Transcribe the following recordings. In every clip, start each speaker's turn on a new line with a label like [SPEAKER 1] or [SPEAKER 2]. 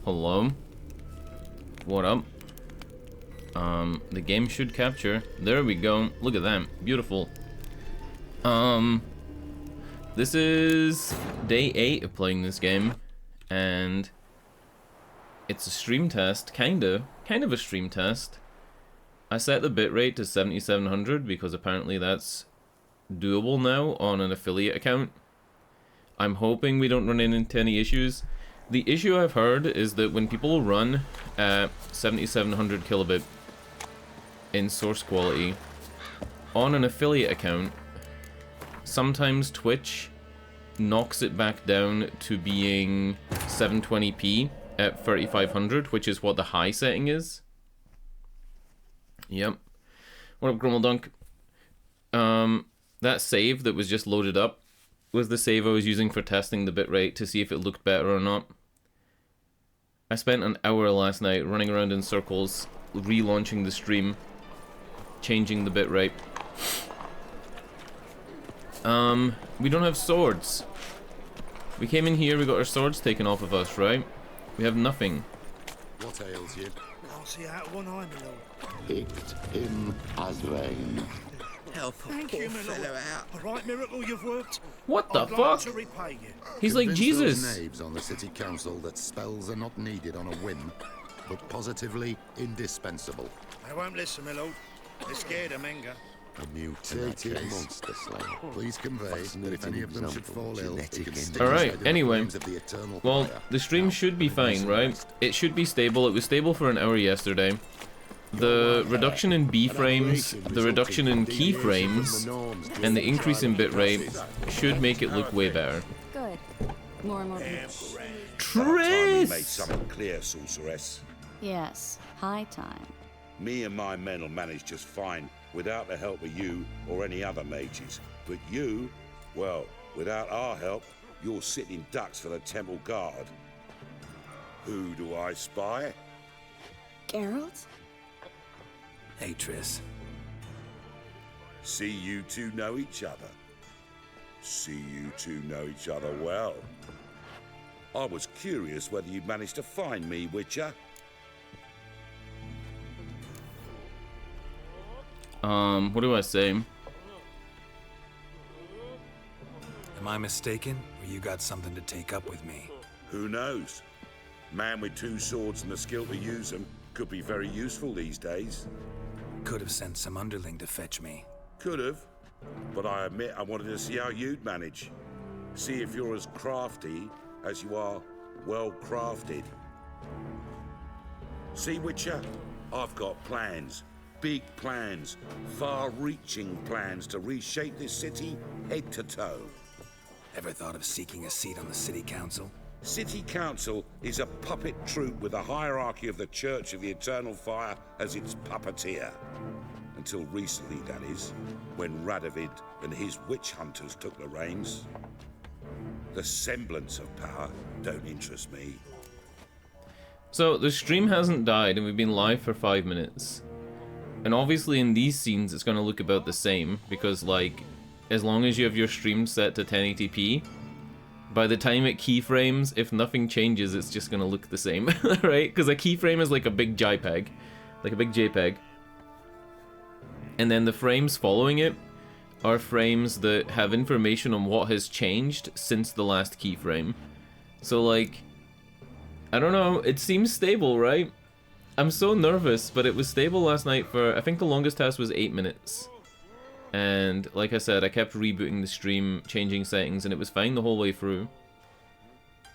[SPEAKER 1] Hello. What up? The game should capture. There we go. Look at that. Beautiful. This is day 8 of playing this game, and it's a stream test, kind of a stream test. I set the bitrate to 7700 because apparently that's doable now on an affiliate account. I'm hoping we don't run into any issues. The issue I've heard is that when people run at 7700 kilobit in source quality on an affiliate account, sometimes Twitch knocks it back down to being 720p at 3500, which is what the high setting is. Yep. What up, Grummeldunk? That save that was just loaded up was the save I was using for testing the bitrate to see if it looked better or not. I spent an hour last night running around in circles, relaunching the stream, changing the bitrate. We don't have swords. We came in here, we got our swords taken off of us, right? We have nothing.
[SPEAKER 2] What ails you?
[SPEAKER 3] I'll see out one eye, my lord.
[SPEAKER 2] Picked him as rain.
[SPEAKER 4] Help a poor fellow out.
[SPEAKER 3] A right miracle you've worked.
[SPEAKER 1] What the
[SPEAKER 3] I'd
[SPEAKER 1] fuck?
[SPEAKER 3] like to repay you.
[SPEAKER 1] He's like
[SPEAKER 2] Convince
[SPEAKER 1] Jesus.
[SPEAKER 2] those knaves on the city council that spells are not needed on a whim, but positively indispensable.
[SPEAKER 3] They won't listen, my lord. They're scared of Menga.
[SPEAKER 2] A mutated monster slayer. Please convey that if any of them should fall ill, it can stick
[SPEAKER 1] Alright,
[SPEAKER 2] inside the
[SPEAKER 1] anyway.
[SPEAKER 2] flames of the eternal
[SPEAKER 1] Well,
[SPEAKER 2] fire.
[SPEAKER 1] the stream should be fine, right? It should be stable. It was stable for an hour yesterday. The reduction in B frames, the reduction in keyframes, and the increase in bitrate should make it look way better.
[SPEAKER 5] Good. More and more people.
[SPEAKER 6] Time we made
[SPEAKER 1] Triss!
[SPEAKER 6] something clear, sorceress.
[SPEAKER 5] Yes, high time.
[SPEAKER 6] Me and my men will manage just fine without the help of you or any other mages. But you, well, without our help, you're sitting ducks for the temple guard. Who do I spy?
[SPEAKER 5] Geralt?
[SPEAKER 4] Hey, Triss.
[SPEAKER 6] See you two know each other. See you two know each other well. I was curious whether you'd managed to find me, Witcher.
[SPEAKER 1] What do I say?
[SPEAKER 4] Am I mistaken, or you got something to take up with me?
[SPEAKER 6] Who knows? Man with 2 swords and the skill to use them could be very useful these days.
[SPEAKER 4] Could have sent some underling to fetch me.
[SPEAKER 6] Could have, but I admit I wanted to see how you'd manage. See if you're as crafty as you are well crafted. See, Witcher, I've got plans. Big plans. Far-reaching plans to reshape this city head to toe.
[SPEAKER 4] Ever thought of seeking a seat on the city council?
[SPEAKER 6] City Council is a puppet troupe with the hierarchy of the Church of the Eternal Fire as its puppeteer. Until recently, that is, when Radovid and his witch hunters took the reins. The semblance of power don't interest me.
[SPEAKER 1] So, the stream hasn't died and we've been live for 5 minutes. And obviously in these scenes it's going to look about the same, because like, as long as you have your stream set to 1080p, by the time it keyframes, if nothing changes, it's just going to look the same, right? Because a keyframe is like a big JPEG, like a big JPEG. And then the frames following it are frames that have information on what has changed since the last keyframe. So like, I don't know, it seems stable, right? I'm so nervous, but it was stable last night for, I think the longest test was 8 minutes. And like I said, I kept rebooting the stream, changing settings, and it was fine the whole way through.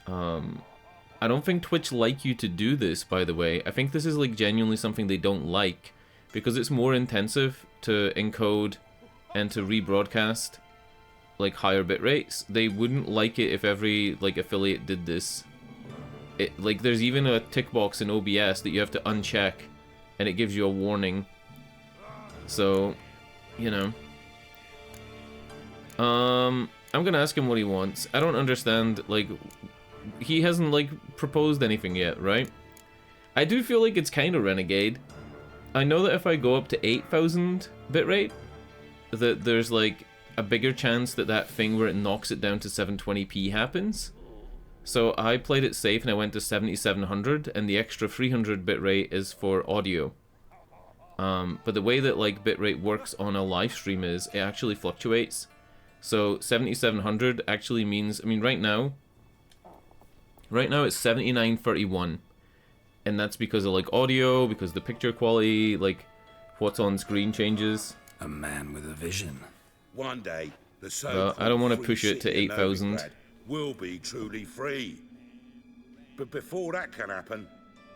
[SPEAKER 1] I don't think Twitch like you to do this, by the way. I think this is like genuinely something they don't like, because it's more intensive to encode and to rebroadcast like higher bit rates. They wouldn't like it if every like affiliate did this. Like there's even a tick box in OBS that you have to uncheck, and it gives you a warning. So, you know. I'm gonna ask him what he wants. I don't understand, like, he hasn't like proposed anything yet, right? I do feel like it's kind of renegade. I know that if I go up to 8,000 bitrate, that there's like a bigger chance that that thing where it knocks it down to 720p happens. So I played it safe and I went to 7700, and the extra 300 bitrate is for audio. But the way that like bitrate works on a live stream is it actually fluctuates. So 7700 actually means, I mean, right now it's 7931, and that's because of like audio, because the picture quality, like what's on screen changes.
[SPEAKER 4] A man with a vision.
[SPEAKER 6] One day, the
[SPEAKER 1] I don't want to push it to 8,000.
[SPEAKER 6] Will be truly free. But before that can happen,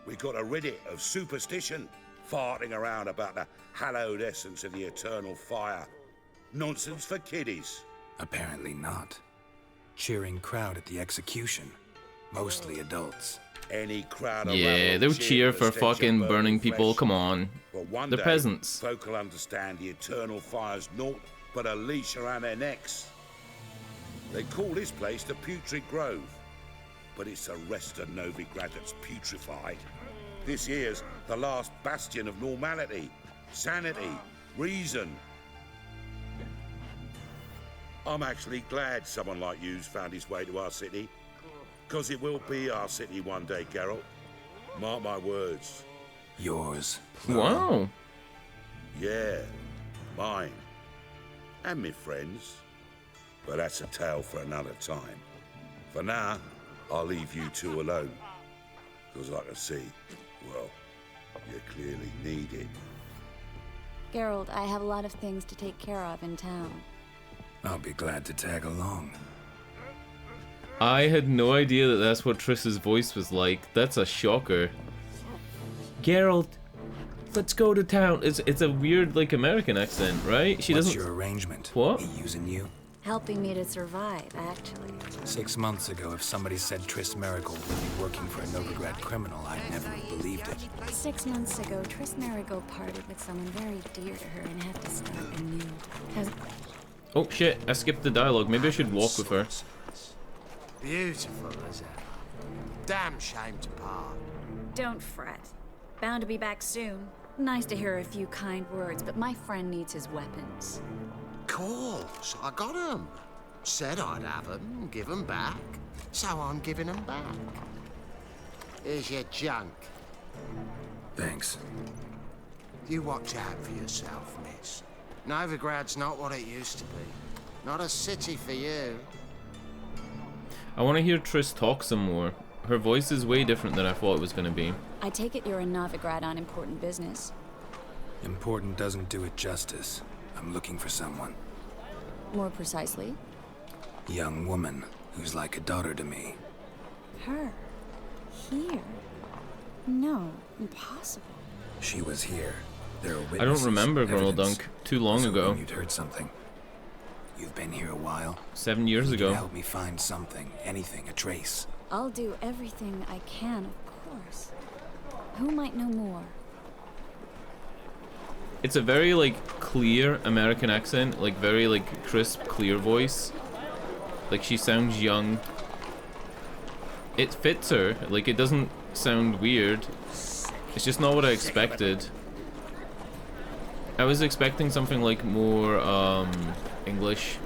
[SPEAKER 6] we got to rid it of superstition, farting around about the hallowed essence of the eternal fire. Nonsense for kiddies.
[SPEAKER 4] Apparently not. Cheering crowd at the execution. Mostly adults.
[SPEAKER 6] Any crowd
[SPEAKER 1] Yeah, they'll cheer for fucking burning people, come on.
[SPEAKER 6] But one
[SPEAKER 1] They're
[SPEAKER 6] day,
[SPEAKER 1] peasants.
[SPEAKER 6] folk will understand the eternal fire's naught but a leash around their necks. They call this place the Putrid Grove, but it's the rest of Novigrad that's putrefied. This here's the last bastion of normality, sanity, reason. I'm actually glad someone like you's found his way to our city, because it will be our city one day, Geralt. Mark my words.
[SPEAKER 4] Yours.
[SPEAKER 1] Wow.
[SPEAKER 6] Yeah, mine. And me friends. But that's a tale for another time. For now, I'll leave you two alone. Because I can see, well, you clearly need it.
[SPEAKER 5] Geralt, I have a lot of things to take care of in town.
[SPEAKER 4] I'll be glad to tag along.
[SPEAKER 1] I had no idea that that's what Triss's voice was like. That's a shocker. Geralt, let's go to town. It's a weird, like, American accent, right? She
[SPEAKER 4] What's
[SPEAKER 1] doesn't...
[SPEAKER 4] your arrangement?
[SPEAKER 1] What?
[SPEAKER 4] He using you?
[SPEAKER 5] Helping me to survive, actually.
[SPEAKER 4] 6 months ago, if somebody said Triss Merigold would be working for a Novigrad criminal, I'd never have believed it.
[SPEAKER 5] 6 months ago, Triss Merigold parted with someone very dear to her and had to start anew.
[SPEAKER 1] Oh shit, I skipped the dialogue. Maybe I should walk with her.
[SPEAKER 7] Beautiful as ever. Damn shame to part.
[SPEAKER 5] Don't fret. Bound to be back soon. Nice to hear a few kind words, but my friend needs his weapons.
[SPEAKER 7] Course, I got 'em. Said I'd have 'em, give 'em back. So I'm giving 'em back. Here's your junk.
[SPEAKER 4] Thanks.
[SPEAKER 7] You watch out for yourself, miss. Novigrad's not what it used to be. Not a city for you.
[SPEAKER 1] I want to hear Triss talk some more. Her voice is way different than I thought it was going to be.
[SPEAKER 5] I take it you're in Novigrad on important business.
[SPEAKER 4] Important doesn't do it justice. I'm looking for someone.
[SPEAKER 5] More precisely?
[SPEAKER 4] Young woman who's like a daughter to me.
[SPEAKER 5] Her. Here. No, impossible.
[SPEAKER 4] She was here. There are witnesses.
[SPEAKER 1] I don't remember, Girl
[SPEAKER 4] evidence.
[SPEAKER 1] Dunk. Too long
[SPEAKER 4] I was
[SPEAKER 1] ago.
[SPEAKER 4] hoping you'd heard something. You've been here a while.
[SPEAKER 1] 7 years
[SPEAKER 4] You can
[SPEAKER 1] ago.
[SPEAKER 4] help me find something, anything, a trace.
[SPEAKER 5] I'll do everything I can, of course. Who might know more?
[SPEAKER 1] It's a very, like, clear American accent. Like, very, like, crisp, clear voice. Like, she sounds young. It fits her. Like, it doesn't sound weird. It's just not what I expected. I was expecting something, like, more, English.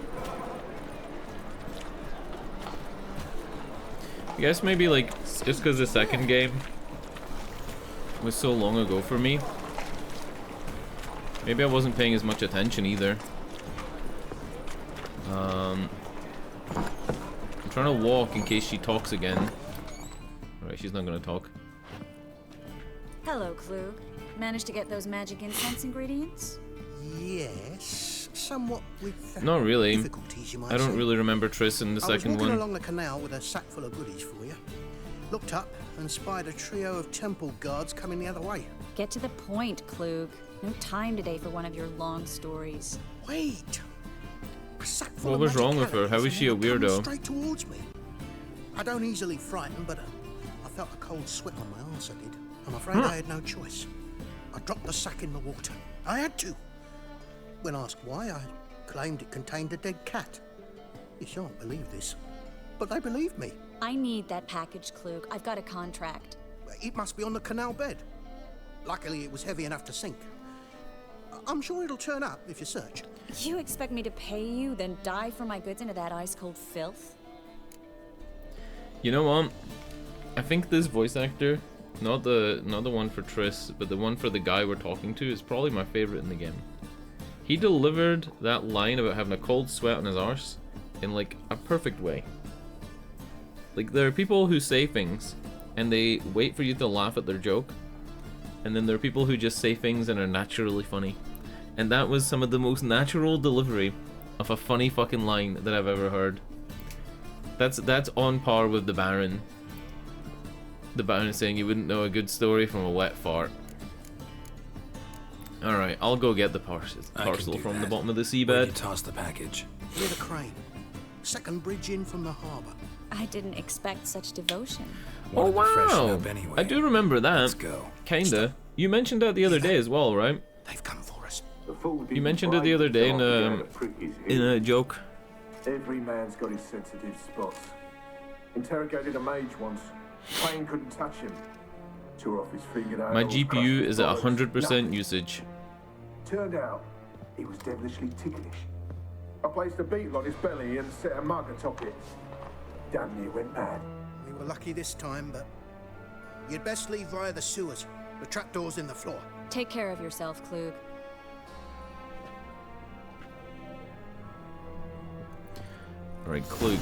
[SPEAKER 1] I guess maybe, like, just because the second game was so long ago for me. Maybe I wasn't paying as much attention either. I'm trying to walk in case she talks again. Alright, she's not gonna talk.
[SPEAKER 5] Hello, Klug. Managed to get those magic incense ingredients?
[SPEAKER 8] Yes, somewhat with
[SPEAKER 1] Not really.
[SPEAKER 8] difficulties, you might
[SPEAKER 1] I don't
[SPEAKER 8] say.
[SPEAKER 1] really remember Triss in the
[SPEAKER 8] I was
[SPEAKER 1] second
[SPEAKER 8] walking
[SPEAKER 1] one.
[SPEAKER 8] along the canal with a sack full of goodies for you. Looked up and spied a trio of temple guards coming the other way.
[SPEAKER 5] Get to the point, Klug. No time today for one of your long stories.
[SPEAKER 8] Wait! A sack full
[SPEAKER 1] What
[SPEAKER 8] of
[SPEAKER 1] was
[SPEAKER 8] magic
[SPEAKER 1] wrong with her? How
[SPEAKER 8] calories
[SPEAKER 1] is she a
[SPEAKER 8] and they were coming
[SPEAKER 1] weirdo?
[SPEAKER 8] Straight towards me. I don't easily frighten, but I felt a cold sweat on my arse. I did. I'm afraid I had no choice. I dropped the sack in the water. I had to. When asked why, I claimed it contained a dead cat. You shan't believe this, but they believed me.
[SPEAKER 5] I need that package, Klug. I've got a contract.
[SPEAKER 8] It must be on the canal bed. Luckily, it was heavy enough to sink. I'm sure it'll turn up if you search.
[SPEAKER 5] You expect me to pay you, then dive for my goods into that ice-cold filth?
[SPEAKER 1] You know what? I think this voice actor, not the one for Triss, but the one for the guy we're talking to, is probably my favorite in the game. He delivered that line about having a cold sweat on his arse in like a perfect way. Like, there are people who say things and they wait for you to laugh at their joke, and then there are people who just say things and are naturally funny. And that was some of the most natural delivery of a funny fucking line that I've ever heard. That's on par with the Baron. The Baron saying you wouldn't know a good story from a wet fart. Alright, I'll go get the parcel from the bottom of the
[SPEAKER 4] Where'd you
[SPEAKER 1] seabed.
[SPEAKER 4] toss the package?
[SPEAKER 8] Near the crane. Second bridge in from the harbour.
[SPEAKER 5] I didn't expect such devotion.
[SPEAKER 1] Oh
[SPEAKER 4] Wanted to freshen
[SPEAKER 1] wow!
[SPEAKER 4] up anyway.
[SPEAKER 1] I do remember
[SPEAKER 4] Let's
[SPEAKER 1] that.
[SPEAKER 4] go.
[SPEAKER 1] Kinda. You mentioned that the other day as well, right?
[SPEAKER 8] They've come for us.
[SPEAKER 1] You mentioned it the other day in a joke.
[SPEAKER 9] Every man's got his sensitive spots. Interrogated a mage once. Pain couldn't touch him. Tore off his fingernails.
[SPEAKER 1] My GPU
[SPEAKER 9] crushed his
[SPEAKER 1] is at
[SPEAKER 9] bollocks,
[SPEAKER 1] 100%
[SPEAKER 9] nothing.
[SPEAKER 1] usage.
[SPEAKER 9] Turned out, he was devilishly ticklish. I placed a beetle on his belly and set a mug atop it. Damn near went mad.
[SPEAKER 8] We were lucky this time, but you'd best leave via the sewers. The trapdoor's in the floor.
[SPEAKER 5] Take care of yourself, Klug.
[SPEAKER 1] Alright, Klug.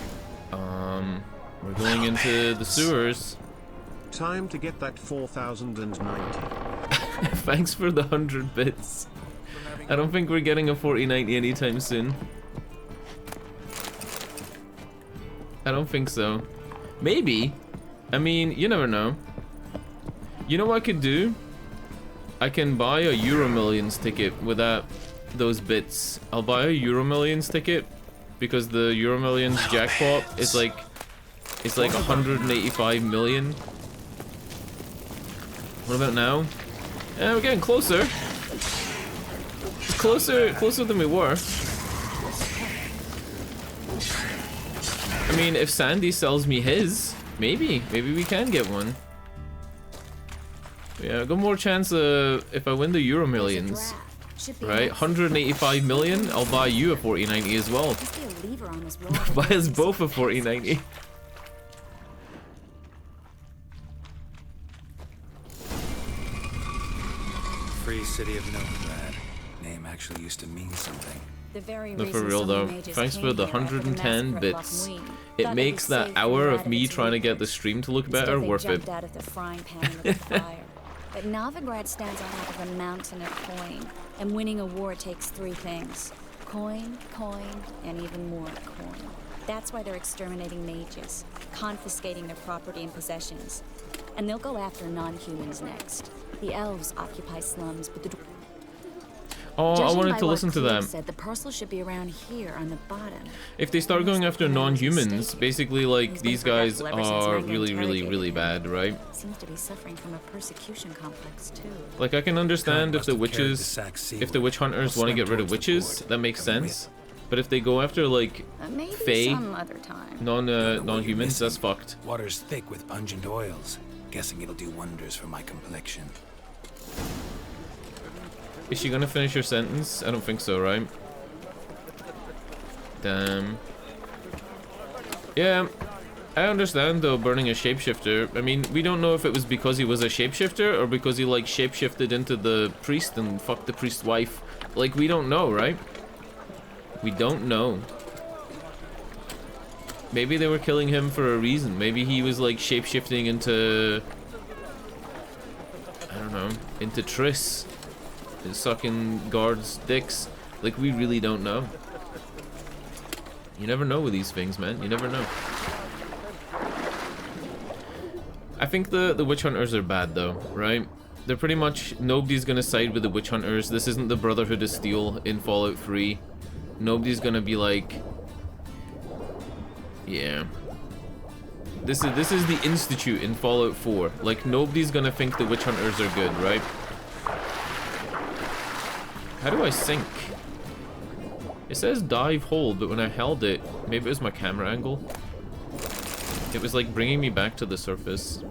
[SPEAKER 1] We're going into the sewers.
[SPEAKER 10] Time to get that 4090.
[SPEAKER 1] Thanks for the 100 bits. I don't think we're getting a 4090 anytime soon. I don't think so. Maybe. I mean, you never know. You know what I could do? I can buy a Euromillions ticket with those bits. I'll buy a Euromillions ticket because the Euromillions jackpot is like, it's like 185 million. What about now? Yeah, we're getting closer. Closer than we were. I mean, if Sandy sells me his, maybe we can get one. Yeah, got more chance if I win the Euromillions. Right, 185 million, I'll buy you a 4090 as well. Buy us both a 4090.
[SPEAKER 4] Free city of Novigrad. Name actually used to mean something.
[SPEAKER 5] The very
[SPEAKER 1] No, for real though. Thanks for the 110 bits. It makes that hour of me trying to get the stream to look better worth it.
[SPEAKER 5] Out of the frying pan into the fire. But Novigrad stands on top of a mountain of coin, and winning a war takes three things: coin, and even more coin. That's why they're exterminating mages, confiscating their property and possessions, and they'll go after non-humans next. The elves occupy slums, but the
[SPEAKER 1] Oh, I wanted to listen to them.
[SPEAKER 5] Said the parcel should be around here on the bottom.
[SPEAKER 1] If they start going after non-humans, basically like these guys are really bad, right?
[SPEAKER 5] Seems to be suffering from a persecution complex too.
[SPEAKER 1] Like I can understand if the witches, if the witch hunters want to get rid of witches, that makes sense. But if they go after like
[SPEAKER 5] Maybe
[SPEAKER 1] fae,
[SPEAKER 5] some other time.
[SPEAKER 1] non-humans, that's fucked.
[SPEAKER 4] Water's thick with pungent oils. Guessing it'll do wonders for my complexion.
[SPEAKER 1] Is she gonna finish her sentence? I don't think so, right? Damn. Yeah, I understand though burning a shapeshifter. I mean, we don't know if it was because he was a shapeshifter or because he like shapeshifted into the priest and fucked the priest's wife. Like, we don't know, right? We don't know. Maybe they were killing him for a reason. Maybe he was like shapeshifting into, I don't know, into Triss. Sucking guards' dicks. Like, we really don't know. You never know with these things, man. You never know. I think the witch hunters are bad though, right? They're pretty much, nobody's gonna side with the witch hunters. This isn't the Brotherhood of Steel in Fallout 3. Nobody's gonna be like, yeah. This is the Institute in Fallout 4. Like, nobody's gonna think the witch hunters are good, right? How do I sink? It says dive hold, but when I held it, maybe it was my camera angle. It was like bringing me back to the surface.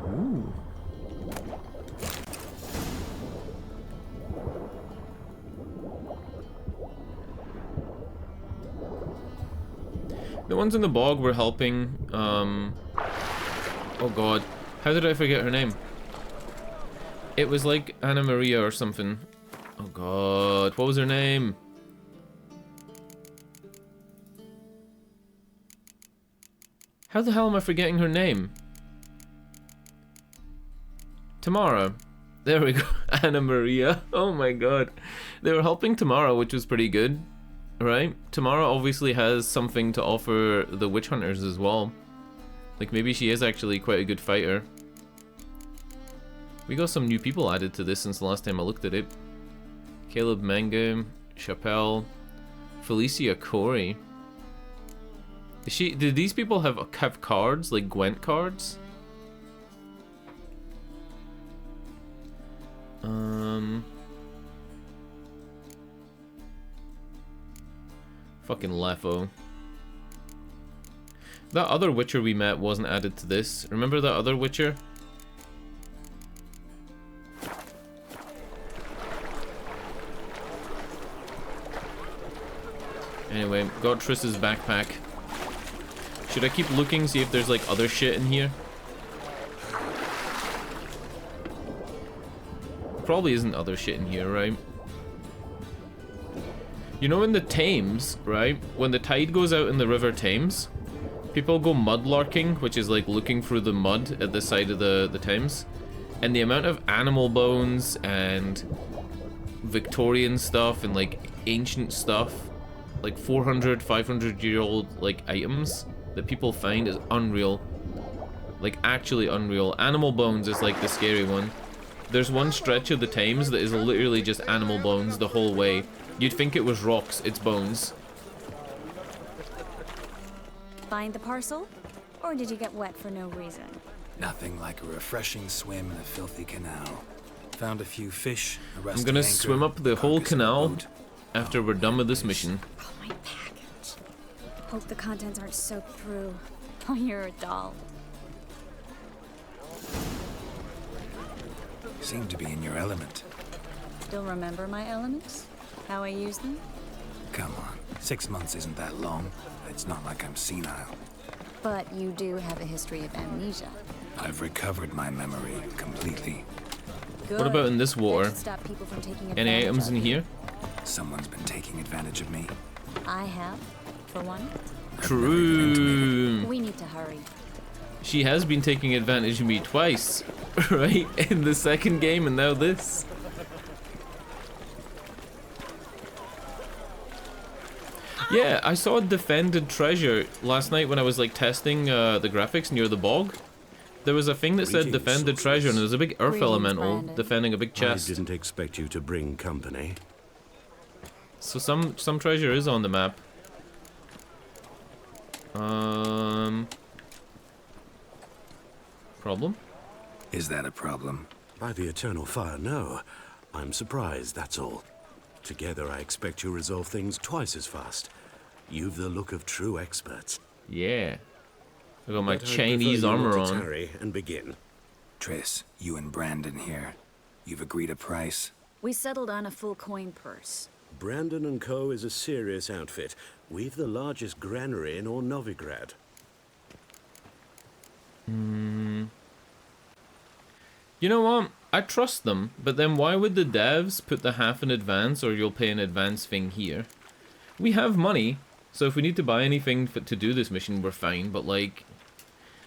[SPEAKER 1] Ooh. The ones in the bog were helping, oh god, how did I forget her name? It was like Anna Maria or something. Oh god, what was her name? How the hell am I forgetting her name? Tamara. There we go. Anna Maria. Oh my god. They were helping Tamara, which was pretty good. Right? Tamara obviously has something to offer the witch hunters as well. Like maybe she is actually quite a good fighter. We got some new people added to this since the last time I looked at it. Caleb Manga, Chappelle, Felicia Corey. Did these people have cards, like Gwent cards? Fucking Lefo. That other Witcher we met wasn't added to this. Remember that other Witcher? Anyway, got Triss's backpack. Should I keep looking, see if there's like other shit in here? Probably isn't other shit in here, right? You know in the Thames, right? When the tide goes out in the River Thames, people go mudlarking, which is like looking through the mud at the side of the Thames. And the amount of animal bones and Victorian stuff and like ancient stuff, like 400, 500-year-old like items that people find is unreal. Like actually unreal. Animal bones is like the scary one. There's one stretch of the Thames that is literally just animal bones the whole way. You'd think it was rocks, it's bones.
[SPEAKER 5] Find the parcel? Or did you get wet for no reason?
[SPEAKER 4] Nothing like a refreshing swim in a filthy canal. Found a few fish, a
[SPEAKER 1] I'm
[SPEAKER 4] rusty
[SPEAKER 1] gonna
[SPEAKER 4] anchor,
[SPEAKER 1] swim up the whole
[SPEAKER 4] carcass of a
[SPEAKER 1] canal
[SPEAKER 4] boat.
[SPEAKER 1] after we're done with this mission.
[SPEAKER 5] Oh, my package. Hope the contents aren't soaked through. Oh, you're a doll.
[SPEAKER 4] Seem to be in your element.
[SPEAKER 5] Still remember my elements? How I use them?
[SPEAKER 4] Come on, 6 months isn't that long. It's not like I'm senile.
[SPEAKER 5] But you do have a history of amnesia.
[SPEAKER 4] I've recovered my memory completely.
[SPEAKER 5] Good.
[SPEAKER 1] What about in this
[SPEAKER 5] That
[SPEAKER 1] war?
[SPEAKER 5] should stop people from taking
[SPEAKER 1] Any
[SPEAKER 5] advantage
[SPEAKER 1] items
[SPEAKER 5] of
[SPEAKER 1] in
[SPEAKER 5] you.
[SPEAKER 1] here?
[SPEAKER 4] Someone's been taking advantage of me.
[SPEAKER 5] I have, for one.
[SPEAKER 1] True.
[SPEAKER 5] We need to hurry.
[SPEAKER 1] She has been taking advantage of me twice, right? In the second game and now this. Yeah, I saw a defended treasure last night when I was like testing the graphics near the bog. There was a thing that said
[SPEAKER 2] Greetings,
[SPEAKER 1] defended treasure and there was a big earth
[SPEAKER 5] Greetings,
[SPEAKER 1] elemental
[SPEAKER 5] Brandon.
[SPEAKER 1] defending a big
[SPEAKER 2] I
[SPEAKER 1] chest.
[SPEAKER 2] didn't expect you to bring company.
[SPEAKER 1] So some treasure is on the map. Problem?
[SPEAKER 4] Is that a problem?
[SPEAKER 2] By the eternal fire, no. I'm surprised, that's all. Together, I expect you resolve things twice as fast. You've the look of true experts.
[SPEAKER 1] Yeah. I got my
[SPEAKER 2] But I'd
[SPEAKER 1] Chinese
[SPEAKER 2] prefer you
[SPEAKER 1] armor
[SPEAKER 2] not to
[SPEAKER 1] on.
[SPEAKER 2] tarry and begin.
[SPEAKER 4] Triss, you and Brandon here. You've agreed a price?
[SPEAKER 5] We settled on a full coin purse.
[SPEAKER 2] Brandon and Co. is a serious outfit. We've the largest granary in all Novigrad.
[SPEAKER 1] You know what? I trust them, but then why would the devs put the half in advance or you'll pay an advance thing here? We have money, so if we need to buy anything to do this mission, we're fine, but like...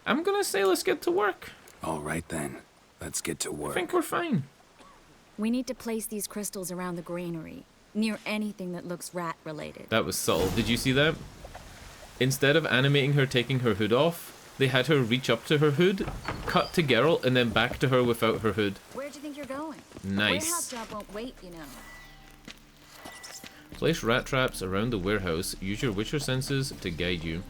[SPEAKER 1] I'm gonna say let's get to work.
[SPEAKER 4] All right then, let's get to
[SPEAKER 1] I
[SPEAKER 4] work.
[SPEAKER 1] think we're fine.
[SPEAKER 5] We need to place these crystals around the granary, near anything that looks rat-related.
[SPEAKER 1] That was subtle. Did you see that? Instead of animating her taking her hood off, they had her reach up to her hood, cut to Geralt, and then back to her without her hood.
[SPEAKER 5] Where'd you think you're going?
[SPEAKER 1] Nice.
[SPEAKER 5] Warehouse job won't wait, you know.
[SPEAKER 1] Place rat traps around the warehouse. Use your Witcher senses to guide you.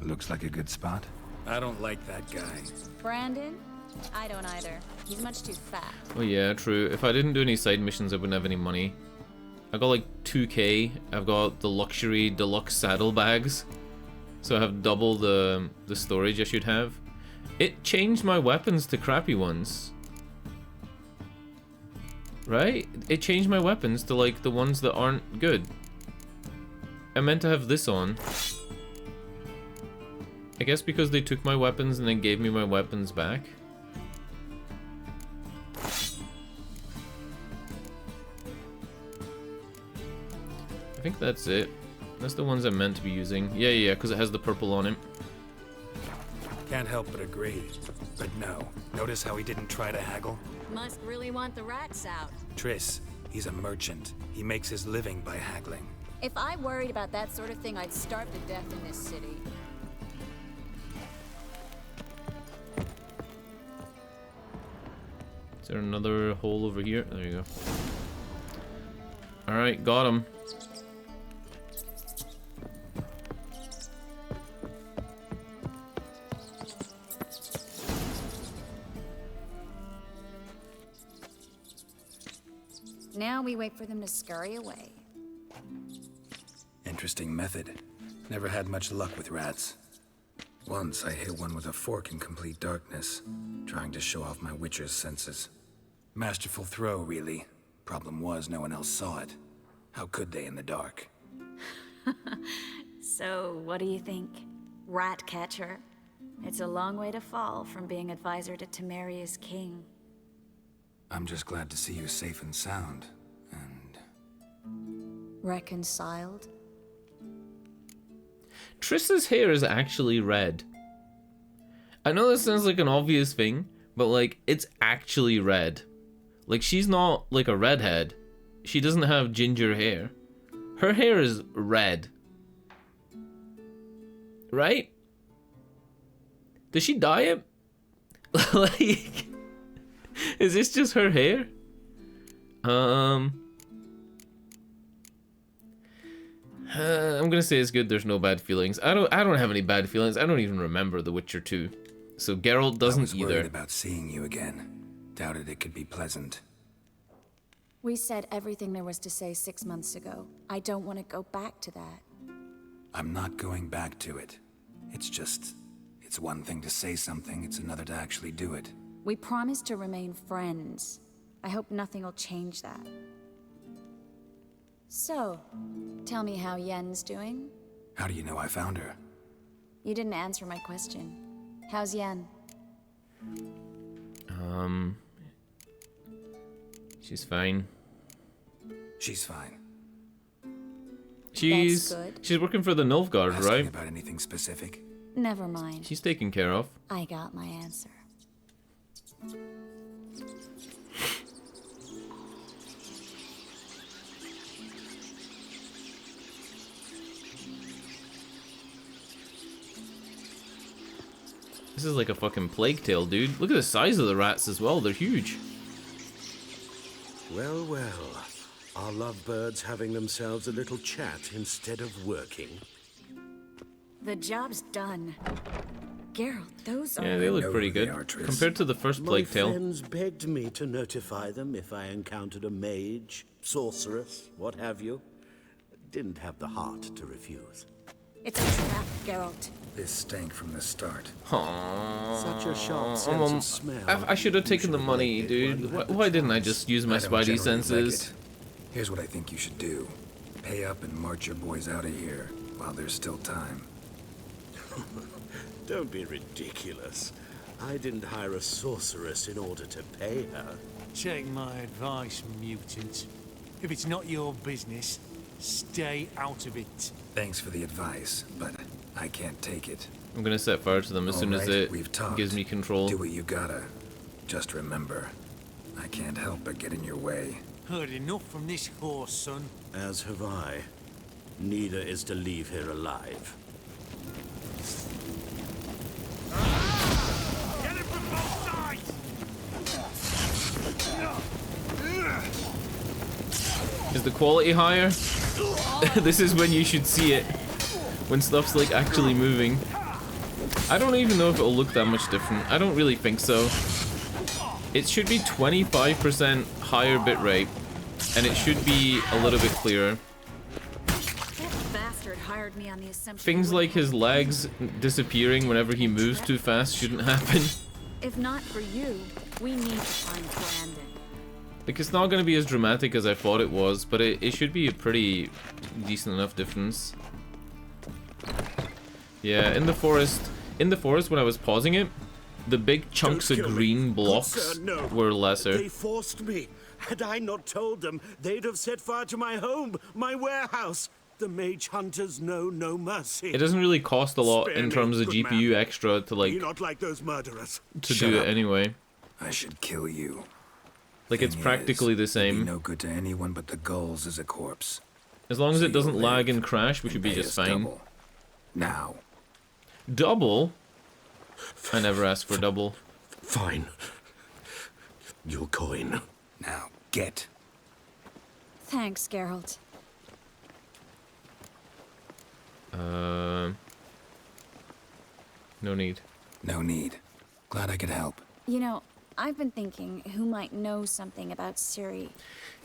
[SPEAKER 4] Looks like a good spot. I don't like that guy.
[SPEAKER 5] Brandon? I don't either. He's much too fat.
[SPEAKER 1] Oh yeah, true. If I didn't do any side missions, I wouldn't have any money. I got like 2k. I've got the luxury deluxe saddlebags. So I have double the storage I should have. It changed my weapons to crappy ones. Right? It changed my weapons to like the ones that aren't good. I meant to have this on. I guess because they took my weapons and then gave me my weapons back. I think that's it. That's the ones I'm meant to be using. Yeah, because it has the purple on it.
[SPEAKER 4] Can't help but agree. But no. Notice how he didn't try to haggle?
[SPEAKER 5] Must really want the rats out.
[SPEAKER 4] Triss, he's a merchant. He makes his living by haggling.
[SPEAKER 5] If I worried about that sort of thing, I'd starve to death in this city.
[SPEAKER 1] Is there another hole over here? There you go. Alright, got him.
[SPEAKER 5] Now we wait for them to scurry away.
[SPEAKER 4] Interesting method. Never had much luck with rats. Once I hit one with a fork in complete darkness, trying to show off my witcher's senses. Masterful throw, really. Problem was, no one else saw it. How could they in the dark?
[SPEAKER 5] So, what do you think? Rat catcher? It's a long way to fall from being advisor to Temeria's king.
[SPEAKER 4] I'm just glad to see you safe and sound, and...
[SPEAKER 5] Reconciled?
[SPEAKER 1] Triss's hair is actually red. I know this sounds like an obvious thing, but like, it's actually red. Like, she's not like a redhead. She doesn't have ginger hair. Her hair is red. Right? Does she dye it? Like, is this just her hair? I'm gonna say it's good. There's no bad feelings. I don't have any bad feelings. I don't even remember The Witcher 2. So Geralt doesn't
[SPEAKER 4] I was worried
[SPEAKER 1] either.
[SPEAKER 4] about seeing you again. Doubted it could be pleasant.
[SPEAKER 5] We said everything there was to say 6 months ago. I don't want to go back to that.
[SPEAKER 4] I'm not going back to it. It's just... It's one thing to say something, it's another to actually do it.
[SPEAKER 5] We promised to remain friends. I hope nothing will change that. So, tell me how Yen's doing?
[SPEAKER 4] How do you know I found her?
[SPEAKER 5] You didn't answer my question. How's Yen?
[SPEAKER 1] She's fine.
[SPEAKER 4] She's fine.
[SPEAKER 1] She's
[SPEAKER 5] That's good.
[SPEAKER 1] she's working for the Nilfgaard,
[SPEAKER 4] Asking
[SPEAKER 1] right?
[SPEAKER 4] about anything specific?
[SPEAKER 5] Never mind.
[SPEAKER 1] She's taken care of.
[SPEAKER 5] I got my answer.
[SPEAKER 1] This is like a fucking plague tale, dude. Look at the size of the rats as well. They're huge.
[SPEAKER 2] Well, well. Are lovebirds having themselves a little chat instead of working?
[SPEAKER 5] The job's done. Geralt, those
[SPEAKER 1] Yeah,
[SPEAKER 5] are...
[SPEAKER 1] they look
[SPEAKER 4] know
[SPEAKER 1] pretty
[SPEAKER 4] who they
[SPEAKER 1] good.
[SPEAKER 4] are, Triss.
[SPEAKER 1] Compared to the first plague
[SPEAKER 2] My
[SPEAKER 1] tale.
[SPEAKER 2] friends begged me to notify them if I encountered a mage, sorceress, what have you. Didn't have the heart to refuse.
[SPEAKER 5] It's a trap, Geralt.
[SPEAKER 4] This stank from the start.
[SPEAKER 2] Such a sharp sense of smell.
[SPEAKER 1] I should have taken the
[SPEAKER 2] should have
[SPEAKER 1] money,
[SPEAKER 2] let it
[SPEAKER 1] dude.
[SPEAKER 2] run
[SPEAKER 1] Why didn't I just use my
[SPEAKER 4] I don't
[SPEAKER 1] spidey
[SPEAKER 4] generally
[SPEAKER 1] senses?
[SPEAKER 4] like it. Here's what I think you should do. Pay up and march your boys out of here while there's still time.
[SPEAKER 2] Don't be ridiculous. I didn't hire a sorceress in order to pay her.
[SPEAKER 11] Take my advice, mutant. If it's not your business, stay out of it.
[SPEAKER 4] Thanks for the advice, but I can't take it.
[SPEAKER 1] I'm gonna set fire to them as soon as
[SPEAKER 4] Alright,
[SPEAKER 1] it
[SPEAKER 4] we've talked.
[SPEAKER 1] gives me control.
[SPEAKER 4] Do what you gotta. Just remember, I can't help but get in your way.
[SPEAKER 11] Heard enough from this horse, son.
[SPEAKER 2] As have I. Neither is to leave here alive.
[SPEAKER 11] Get it from both sides!
[SPEAKER 1] Is the quality higher? This is when you should see it. When stuff's like actually moving. I don't even know if it'll look that much different. I don't really think so. It should be 25% higher bitrate, and it should be a little bit clearer.
[SPEAKER 5] That bastard hired me on the assumption...
[SPEAKER 1] Things like his legs disappearing whenever he moves too fast shouldn't happen.
[SPEAKER 5] If not for you, we need to find Brandon.
[SPEAKER 1] Like, it's not going to be as dramatic as I thought it was, but it should be a pretty decent enough difference. Yeah, in the forest when I was pausing it, the big chunks of green blocks were lesser.
[SPEAKER 2] They forced me. Had I not told them, they'd have set fire to my home, my warehouse. The mage hunters know no mercy.
[SPEAKER 1] It doesn't really cost a lot in terms of GPU extra to like,
[SPEAKER 2] not like those murderers.
[SPEAKER 1] to do it anyway.
[SPEAKER 4] I should kill you.
[SPEAKER 1] Like, it's practically the same.
[SPEAKER 4] No good to anyone but the gulls as a corpse.
[SPEAKER 1] As long as it doesn't lag and crash, we should be just fine.
[SPEAKER 4] Double. Now.
[SPEAKER 1] Double? I never asked for double.
[SPEAKER 2] Fine. Your coin.
[SPEAKER 4] Now, get.
[SPEAKER 5] Thanks, Geralt.
[SPEAKER 1] No need.
[SPEAKER 4] No need. Glad I could help.
[SPEAKER 5] You know, I've been thinking who might know something about Ciri.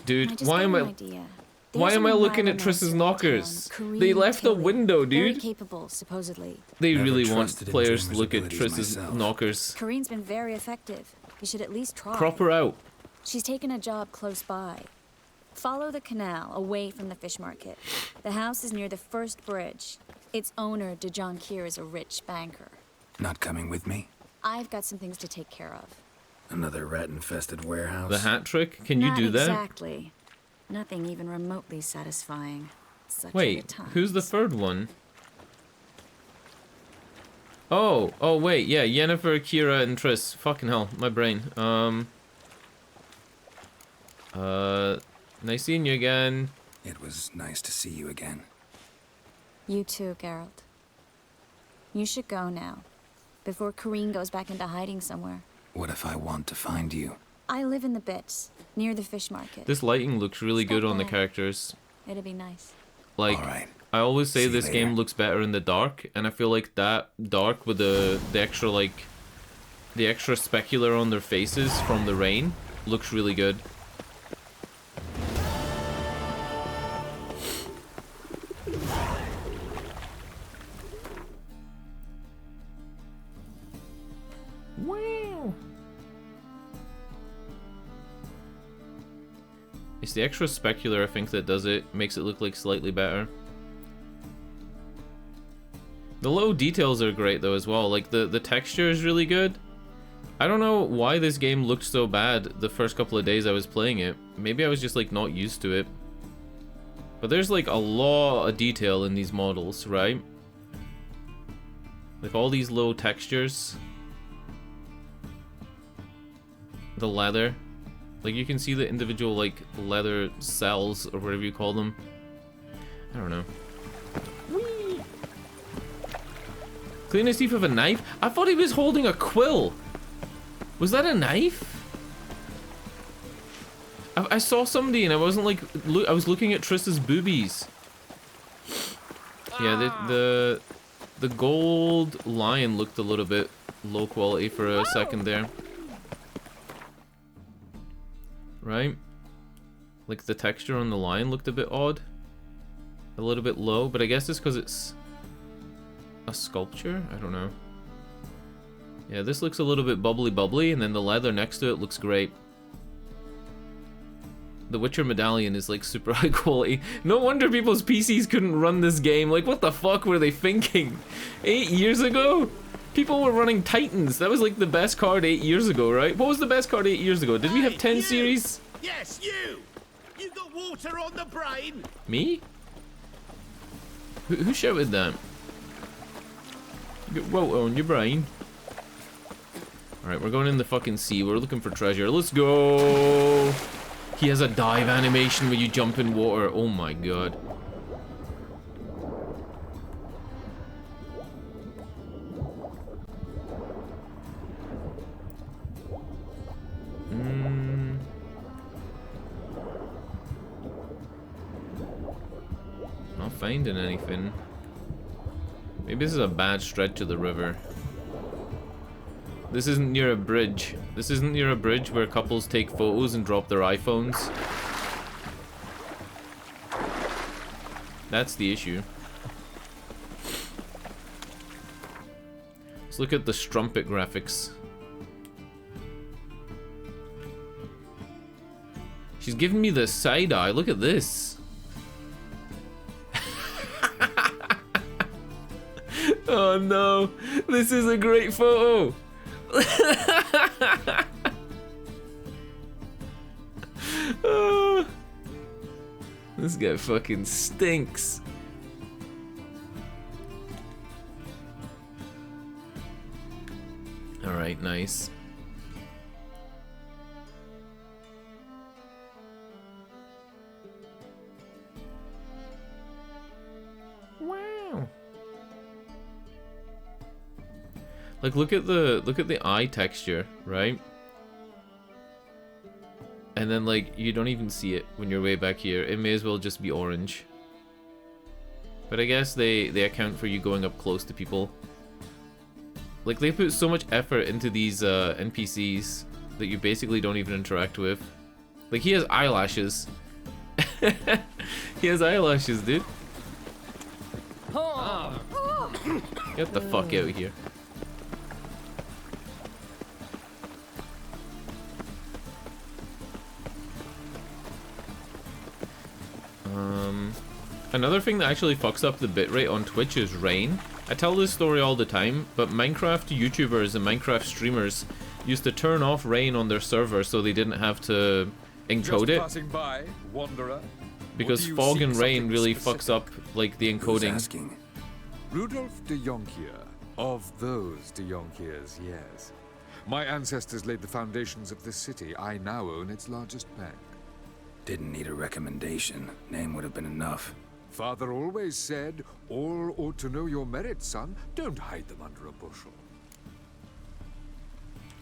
[SPEAKER 1] Dude, why am I looking at Triss's knockers? They left the window,
[SPEAKER 5] Very
[SPEAKER 1] dude.
[SPEAKER 5] capable, supposedly.
[SPEAKER 1] They really want players to look at Triss's knockers.
[SPEAKER 5] Kareen's been very effective. You should at least try.
[SPEAKER 1] Crop her out.
[SPEAKER 5] She's taken a job close by. Follow the canal away from the fish market. The house is near the first bridge. Its owner, Dejon Kier, is a rich banker.
[SPEAKER 4] Not coming with me?
[SPEAKER 5] I've got some things to take care of.
[SPEAKER 4] Another rat-infested warehouse?
[SPEAKER 1] The hat trick? Can you do that?
[SPEAKER 5] Exactly. Nothing even remotely satisfying. Such
[SPEAKER 1] Wait, who's the third one? Oh, wait, yeah, Yennefer, Kira, and Triss. Fucking hell, my brain. Nice seeing you again.
[SPEAKER 4] It was nice to see you again.
[SPEAKER 5] You too, Geralt. You should go now, before Kareen goes back into hiding somewhere.
[SPEAKER 4] What if I want to find you?
[SPEAKER 5] I live in the Bits, near the fish market.
[SPEAKER 1] This lighting looks really good on the
[SPEAKER 5] by.
[SPEAKER 1] characters.
[SPEAKER 5] It'd be nice.
[SPEAKER 1] Like, I always say this game looks better in the dark, and I feel like that dark with the extra, like, the extra specular on their faces from the rain looks really good. Wow. It's the extra specular, I think, that does it. Makes it look like slightly better. The low details are great though as well. Like the texture is really good. I don't know why this game looked so bad the first couple of days I was playing it. Maybe I was just like not used to it. But there's like a lot of detail in these models, right? Like all these low textures. The leather. Like you can see the individual like leather cells or whatever you call them. I don't know. Whee! Clean his teeth with a knife? I thought he was holding a quill. Was that a knife? I saw somebody and I wasn't like I was looking at Triss's boobies. Yeah, the gold lion looked a little bit low quality for a second there. Right? Like the texture on the line looked a bit odd. A little bit low, but I guess it's because it's a sculpture? I don't know. Yeah, this looks a little bit bubbly, and then the leather next to it looks great. The Witcher medallion is like super high quality. No wonder people's PCs couldn't run this game. Like, what the fuck were they thinking? 8 years ago? People were running Titans. That was like the best card 8 years ago, right? What was the best card 8 years ago? Did we have 10 series?
[SPEAKER 3] Yes, you! You got water on the brain!
[SPEAKER 1] Me? Who shouted that? You got water on your brain. Alright, we're going in the fucking sea. We're looking for treasure. Let's go! He has a dive animation where you jump in water. Oh my god. Not finding anything. Maybe this is a bad stretch of the river. This isn't near a bridge. This isn't near a bridge where couples take photos and drop their iPhones. That's the issue. Let's look at the strumpet graphics. She's giving me the side eye. Look at this. Oh no, this is a great photo. Oh, this guy fucking stinks. All right, nice. Wow. Like look at the eye texture, right? And then like you don't even see it when you're way back here. It may as well just be orange. But I guess they account for you going up close to people. Like they put so much effort into these NPCs that you basically don't even interact with. Like he has eyelashes. He has eyelashes, dude. Get the fuck out of here. Another thing that actually fucks up the bitrate on Twitch is rain. I tell this story all the time, but Minecraft YouTubers and Minecraft streamers used to turn off rain on their server so they didn't have to encode it.
[SPEAKER 12] Passing by, wanderer.
[SPEAKER 1] Because fog and rain really fucks up like the encoding.
[SPEAKER 4] Asking?
[SPEAKER 12] Rudolf de Jonkier. Of those de Jonkiers, yes. My ancestors laid the foundations of this city. I now own its largest bank.
[SPEAKER 4] Didn't need a recommendation. Name would have been enough.
[SPEAKER 12] Father always said, all ought to know your merits, son. Don't hide them under a bushel.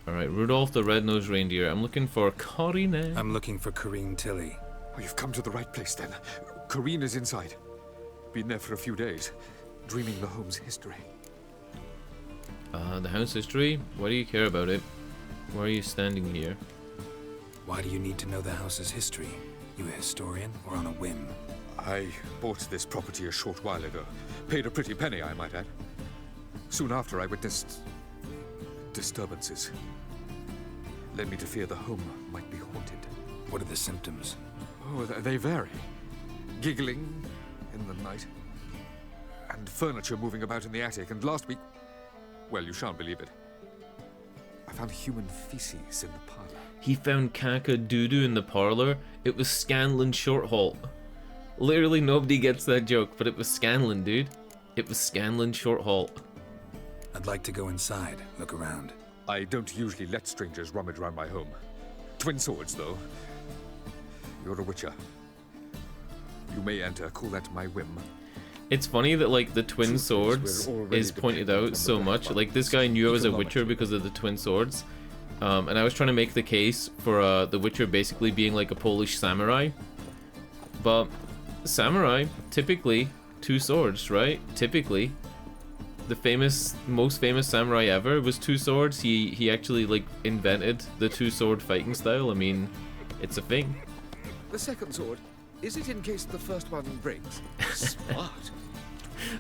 [SPEAKER 1] Alright, Rudolph the Red-Nosed Reindeer. I'm looking for Corine.
[SPEAKER 4] I'm looking for Corrine Tilly.
[SPEAKER 12] Oh, you've come to the right place then. Corrine is inside. Been there for a few days, dreaming the home's history.
[SPEAKER 1] The house history? Why do you care about it? Why are you standing here?
[SPEAKER 4] Why do you need to know the house's history? You a historian or on a whim?
[SPEAKER 12] I bought this property a short while ago. Paid a pretty penny, I might add. Soon after, I witnessed disturbances. Led me to fear the home might be haunted.
[SPEAKER 4] What are the symptoms?
[SPEAKER 12] Oh, they vary. Giggling in the night. And furniture moving about in the attic. And last week, well, you shan't believe it, I found human feces in the parlor.
[SPEAKER 1] He found caca doo-doo in the parlor. It was Scanlan Shorthalt. Literally nobody gets that joke, but it was Scanlan, dude. It was Scanlan Shorthalt.
[SPEAKER 4] I'd like to go inside, look around.
[SPEAKER 12] I don't usually let strangers rummage around my home. Twin swords, though. You're a witcher. You may enter, call that my whim.
[SPEAKER 1] It's funny that like the twin swords is pointed out so much. Like this guy knew I was a witcher because of the twin swords. And I was trying to make the case for the witcher basically being like a Polish samurai. But samurai, typically two swords, right? Typically. The most famous samurai ever was two swords. He actually like invented the two sword fighting style. I mean, it's a thing.
[SPEAKER 12] The second sword, is it in case the first one breaks? Smart.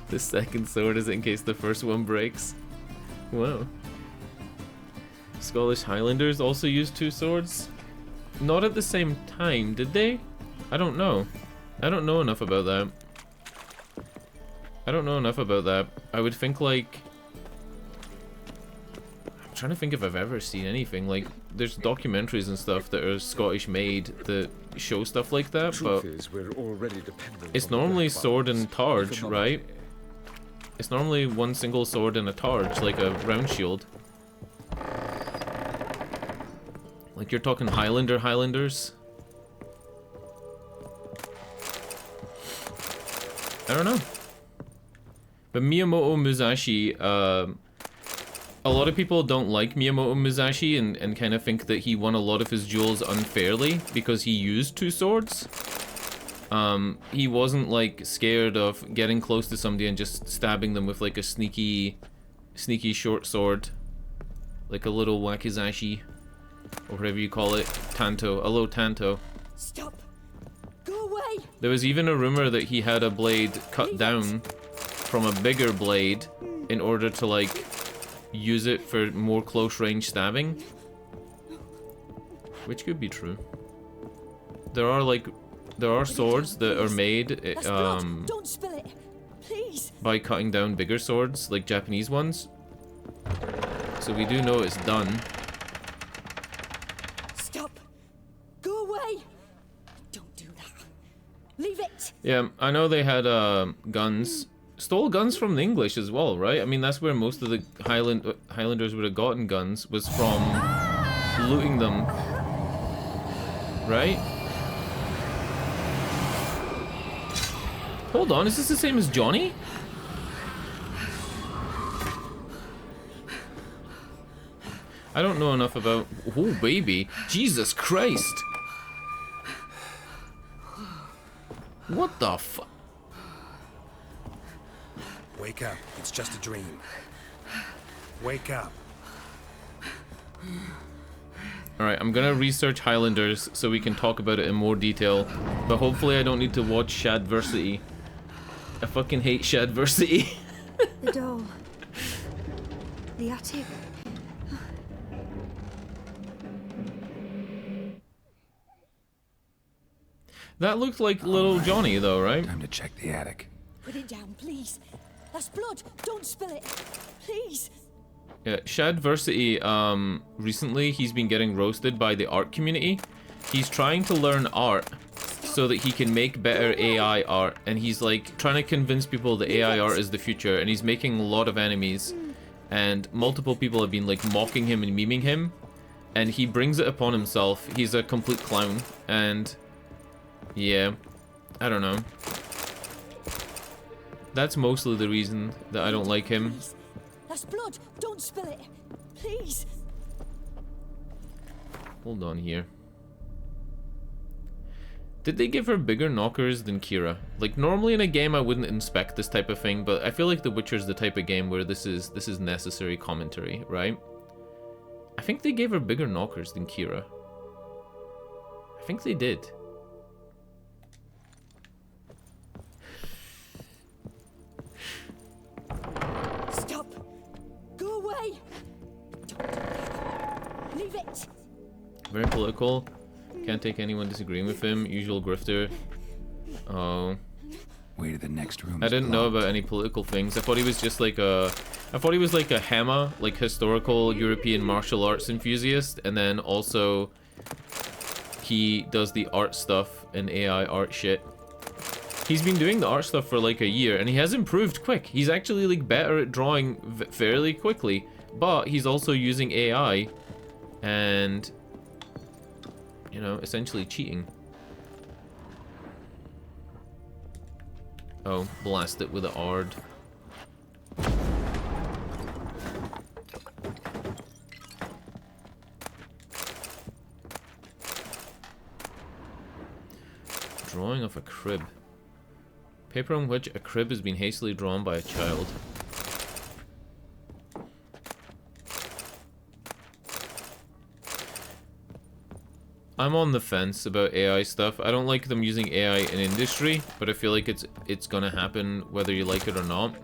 [SPEAKER 1] The second sword is in case the first one breaks. Wow. Scottish Highlanders also used two swords? Not at the same time, did they? I don't know. I don't know enough about that. I don't know enough about that. I would think like... I'm trying to think if I've ever seen anything. Like, there's documentaries and stuff that are Scottish made that show stuff like that, but
[SPEAKER 12] we're already dependent
[SPEAKER 1] it's normally sword and targe, right? It's normally one single sword and a targe, like a round shield. Like you're talking Highlanders. I don't know. But Miyamoto Musashi, a lot of people don't like Miyamoto Musashi and kind of think that he won a lot of his duels unfairly because he used two swords. He wasn't like scared of getting close to somebody and just stabbing them with like a sneaky short sword. Like a little wakizashi, or whatever you call it, tanto, a little tanto.
[SPEAKER 13] Stop! Go away!
[SPEAKER 1] There was even a rumor that he had a blade cut down from a bigger blade in order to like use it for more close range stabbing, which could be true. There are swords that are made
[SPEAKER 13] Don't spill it, please.
[SPEAKER 1] by cutting down bigger swords, like Japanese ones. So we do know it's done.
[SPEAKER 13] Stop. Go away. Don't do that. Leave it.
[SPEAKER 1] Yeah, I know they had guns. Stole guns from the English as well, right? I mean, that's where most of the Highlanders would have gotten guns, was from looting them. Right? Hold on, is this the same as Johnny? I don't know enough about... Oh, baby. Jesus Christ. What the fu...
[SPEAKER 4] Wake up. It's just a dream. Wake up.
[SPEAKER 1] Alright, I'm gonna research Highlanders so we can talk about it in more detail. But hopefully I don't need to watch Shadversity. I fucking hate Shadversity.
[SPEAKER 13] The door. The attic.
[SPEAKER 1] That looked like little Johnny though, right?
[SPEAKER 4] Time to check the attic.
[SPEAKER 13] Put it down, please. That's blood. Don't spill it. Please.
[SPEAKER 1] Yeah, Shadversity, recently he's been getting roasted by the art community. He's trying to learn art so that he can make better AI art, and he's like trying to convince people that AI art is the future, and he's making a lot of enemies, and multiple people have been like mocking him and memeing him, and he brings it upon himself. He's a complete clown, and yeah, I don't know. That's mostly the reason that I don't like him.
[SPEAKER 13] That's blood. Don't spill it. Please.
[SPEAKER 1] Hold on here. Did they give her bigger knockers than Kira? Like, normally in a game I wouldn't inspect this type of thing, but I feel like The Witcher's the type of game where this is necessary commentary, right? I think they gave her bigger knockers than Kira. I think they did.
[SPEAKER 13] Stop. Go away. Don't do that. Leave it.
[SPEAKER 1] Very political. Can't take anyone disagreeing with him. Usual grifter. Oh.
[SPEAKER 4] Way to the next room.
[SPEAKER 1] I didn't know about any political things. I thought he was just like a... I thought he was like a HEMA, like historical European martial arts enthusiast, and then also he does the art stuff and AI art shit. He's been doing the art stuff for like a year, and he has improved quick. He's actually like better at drawing fairly quickly, but he's also using AI and, you know, essentially cheating. Oh, blast it with an Ard. Drawing of a crib. Paper on which a crib has been hastily drawn by a child. I'm on the fence about AI stuff. I don't like them using AI in industry, but I feel like it's gonna happen whether you like it or not.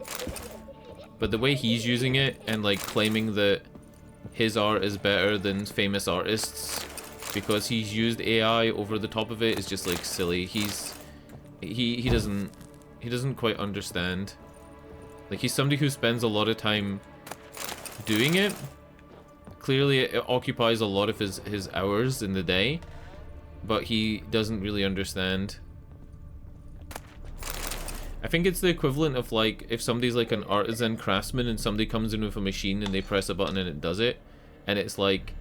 [SPEAKER 1] But the way he's using it and like claiming that his art is better than famous artists because he's used AI over the top of it is just like silly. He doesn't quite understand. Like, he's somebody who spends a lot of time doing it. Clearly it occupies a lot of his hours in the day, but he doesn't really understand. I think it's the equivalent of like if somebody's like an artisan craftsman and somebody comes in with a machine and they press a button and it does it, and it's like,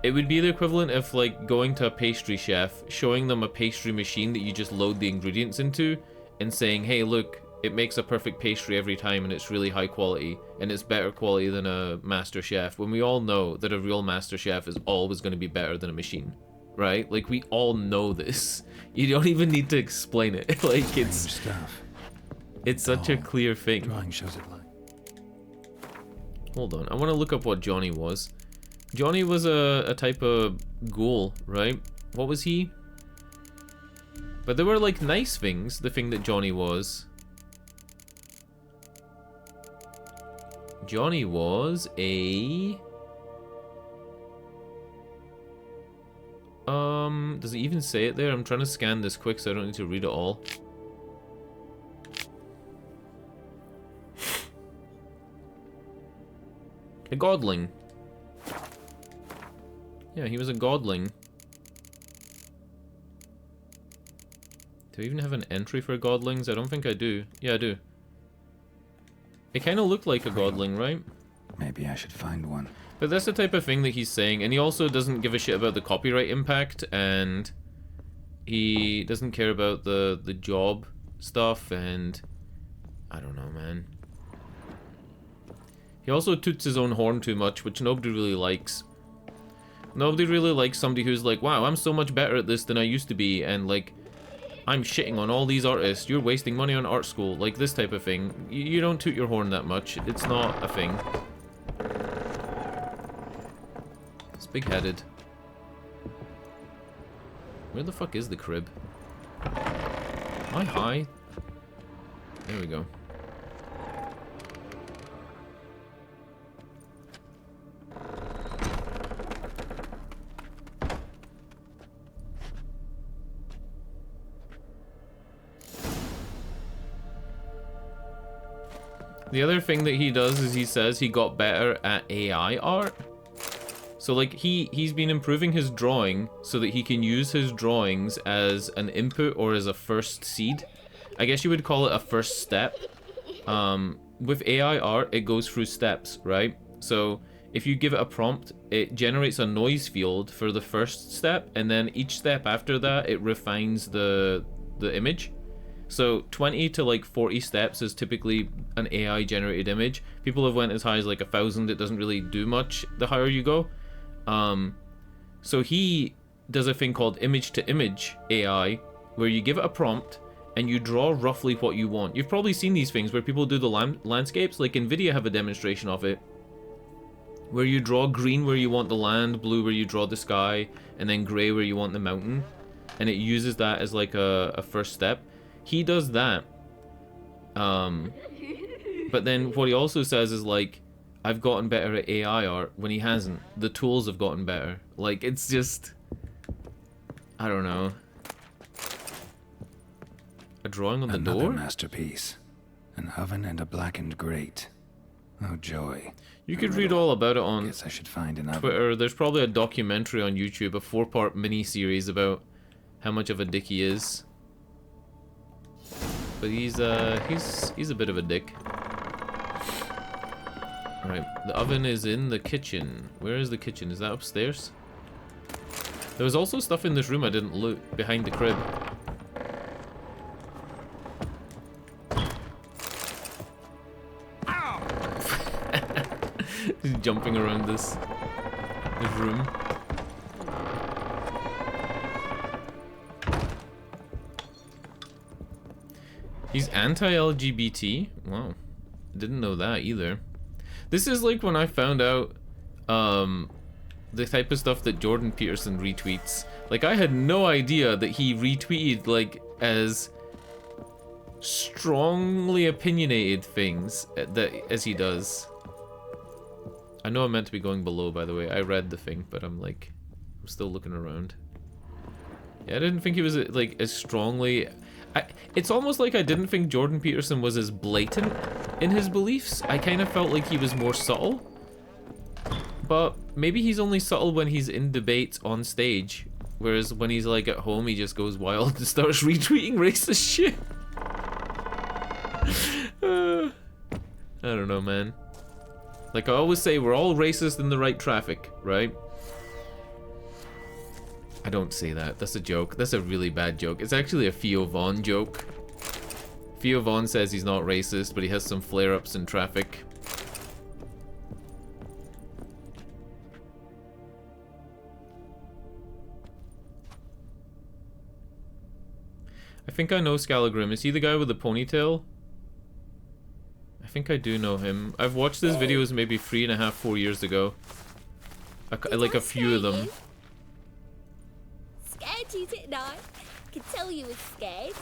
[SPEAKER 1] it would be the equivalent of like going to a pastry chef, showing them a pastry machine that you just load the ingredients into and saying, hey look, it makes a perfect pastry every time and it's really high quality and it's better quality than a master chef, when we all know that a real master chef is always going to be better than a machine, right? Like, we all know this. You don't even need to explain it. Like, it's such a clear thing.
[SPEAKER 4] Drawing shows it like.
[SPEAKER 1] Hold on, I want to look up what Johnny was. Johnny was a type of ghoul, right? What was he? But there were like nice things, the thing that Johnny was. Johnny was a... Does it even say it there? I'm trying to scan this quick so I don't need to read it all. A godling. Yeah, he was a godling. Do I even have an entry for godlings? I don't think I do. Yeah, I do. It kind of looked like a godling, right?
[SPEAKER 4] Maybe I should find one.
[SPEAKER 1] But that's the type of thing that he's saying, and he also doesn't give a shit about the copyright impact, and he doesn't care about the job stuff, and I don't know, man. He also toots his own horn too much, which nobody really likes. Nobody really likes somebody who's like, wow, I'm so much better at this than I used to be, and like, I'm shitting on all these artists, you're wasting money on art school, like this type of thing. You don't toot your horn that much, it's not a thing. It's big-headed. Where the fuck is the crib? Am I high? There we go. The other thing that he does is he says he got better at AI art. So like he's been improving his drawing so that he can use his drawings as an input or as a first seed. I guess you would call it a first step. With AI art, it goes through steps, right? So if you give it a prompt, it generates a noise field for the first step, and then each step after that, it refines the image. So 20 to like 40 steps is typically an AI generated image. People have went as high as like 1,000. It doesn't really do much the higher you go. So he does a thing called image to image AI, where you give it a prompt and you draw roughly what you want. You've probably seen these things where people do the landscapes, like NVIDIA have a demonstration of it, where you draw green where you want the land, blue where you draw the sky, and then gray where you want the mountain, and it uses that as like a first step. He does that, but then what he also says is like, I've gotten better at AI art, when he hasn't. The tools have gotten better. Like, it's just, I don't know. A drawing on the door?
[SPEAKER 4] Another masterpiece. An oven and a blackened grate. Oh, joy.
[SPEAKER 1] You could read all about it on
[SPEAKER 4] Guess I should find an oven.
[SPEAKER 1] Twitter. There's probably a documentary on YouTube, a 4-part mini-series about how much of a dick he is. But he's a bit of a dick. Right, the oven is in the kitchen. Where is the kitchen? Is that upstairs? There was also stuff in this room I didn't loot, behind the crib. He's jumping around this room. He's anti-LGBT? Wow. Didn't know that either. This is like when I found out the type of stuff that Jordan Peterson retweets. Like, I had no idea that he retweeted like as strongly opinionated things as he does. I know I'm meant to be going below, by the way. I read the thing, but I'm still looking around. Yeah, I didn't think he was like as strongly. It's almost like I didn't think Jordan Peterson was as blatant in his beliefs. I kind of felt like he was more subtle. But maybe he's only subtle when he's in debates on stage. Whereas when he's like at home, he just goes wild and starts retweeting racist shit. I don't know, man. Like I always say, we're all racist in the right traffic, right? I don't say that. That's a joke. That's a really bad joke. It's actually a Theo Von joke. Theo Von says he's not racist, but he has some flare-ups in traffic. I think I know Scalagrim. Is he the guy with the ponytail? I think I do know him. I've watched his videos maybe 3.5, 4 years ago. Like a few of them.
[SPEAKER 14] Scared you, didn't I? Could tell you was scared.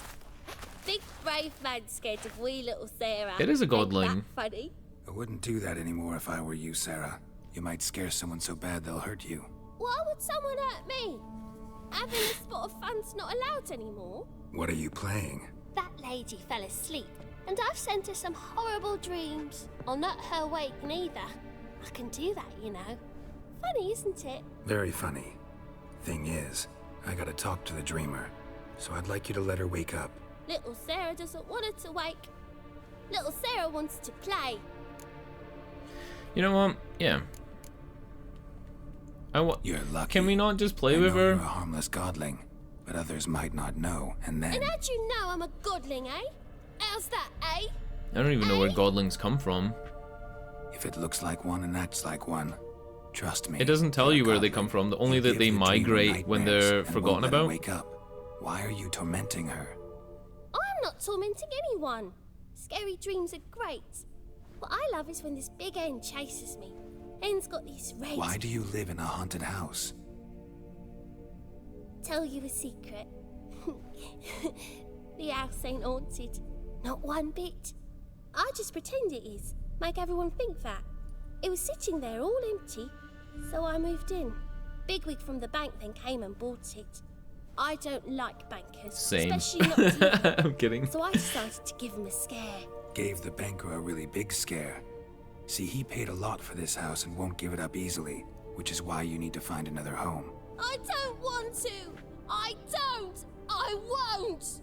[SPEAKER 14] Big brave man scared of wee little Sarah.
[SPEAKER 1] It is a godling.
[SPEAKER 14] Ain't that funny?
[SPEAKER 4] I wouldn't do that anymore if I were you, Sarah. You might scare someone so bad they'll hurt you.
[SPEAKER 14] Why would someone hurt me? having a spot of fun's not allowed anymore?
[SPEAKER 4] What are you playing?
[SPEAKER 14] That lady fell asleep, and I've sent her some horrible dreams. I'll not her wake neither. I can do that, you know. Funny, isn't it?
[SPEAKER 4] Very funny. Thing is, I gotta talk to the dreamer, so I'd like you to let her wake up.
[SPEAKER 14] Little Sarah doesn't want her to wake. Little Sarah wants to play.
[SPEAKER 1] You know what? Yeah.
[SPEAKER 4] You're lucky.
[SPEAKER 1] Can we not just play
[SPEAKER 4] I
[SPEAKER 1] with
[SPEAKER 4] know
[SPEAKER 1] her?
[SPEAKER 4] You're a harmless godling, but others might not know, and then...
[SPEAKER 14] And how'd you know I'm a godling, eh? How's that, eh?
[SPEAKER 1] I don't even know where godlings come from.
[SPEAKER 4] If it looks like one and acts like one, trust me.
[SPEAKER 1] It doesn't tell you where they come from, only that they migrate when they're forgotten about.
[SPEAKER 4] Wake up. Why are you tormenting her?
[SPEAKER 14] I'm not tormenting anyone. Scary dreams are great. What I love is when this big hen chases me. Hen's got these raids.
[SPEAKER 4] Why do you live in a haunted house?
[SPEAKER 14] Tell you a secret. The house ain't haunted. Not one bit. I just pretend it is. Make everyone think that. It was sitting there all empty, so I moved in. Bigwig from the bank then came and bought it. I don't like bankers.
[SPEAKER 1] Same.
[SPEAKER 14] Especially not evil.
[SPEAKER 1] I'm kidding.
[SPEAKER 14] So I decided to give him a scare.
[SPEAKER 4] Gave the banker a really big scare. See, he paid a lot for this house and won't give it up easily, which is why you need to find another home.
[SPEAKER 14] I don't want to. I don't. I won't.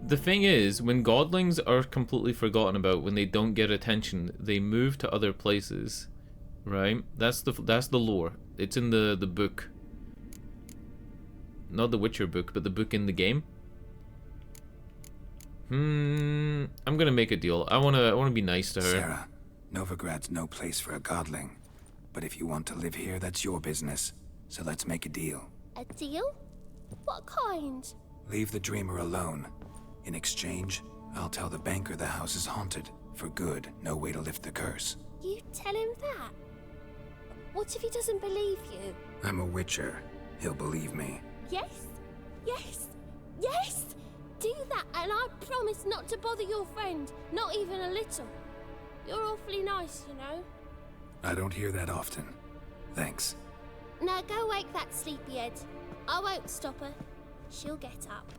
[SPEAKER 1] The thing is, when godlings are completely forgotten about, when they don't get attention, they move to other places, right? That's the lore. It's in the book, not the Witcher book, but the book in the game. I'm gonna make a deal. I wanna be nice to her.
[SPEAKER 4] Sarah, Novigrad's no place for a godling, but if you want to live here, that's your business. So let's make a deal.
[SPEAKER 14] A deal? What kind?
[SPEAKER 4] Leave the dreamer alone. In exchange, I'll tell the banker the house is haunted. For good, no way to lift the curse.
[SPEAKER 14] You tell him that? What if he doesn't believe you?
[SPEAKER 4] I'm a witcher. He'll believe me.
[SPEAKER 14] Yes? Yes? Yes! Do that, and I promise not to bother your friend. Not even a little. You're awfully nice, you know.
[SPEAKER 4] I don't hear that often. Thanks.
[SPEAKER 14] Now go wake that sleepyhead. I won't stop her. She'll get up.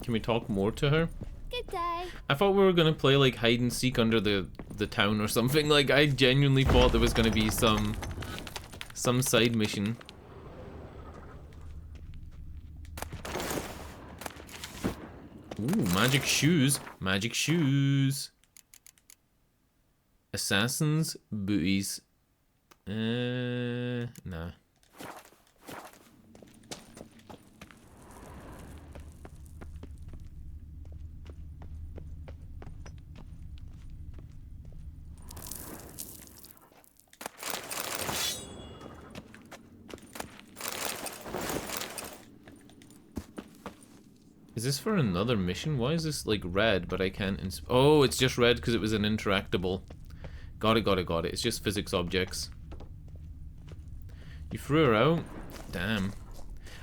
[SPEAKER 1] Can we talk more to her?
[SPEAKER 14] Good day.
[SPEAKER 1] I thought we were gonna play like hide and seek under the town or something. Like I genuinely thought there was gonna be some side mission. Ooh, magic shoes. Magic shoes. Assassins, booties. Nah. Is this for another mission? Why is this like red, but I can't oh, it's just red because it was an interactable. Got it. It's just physics objects. You threw her out? Damn.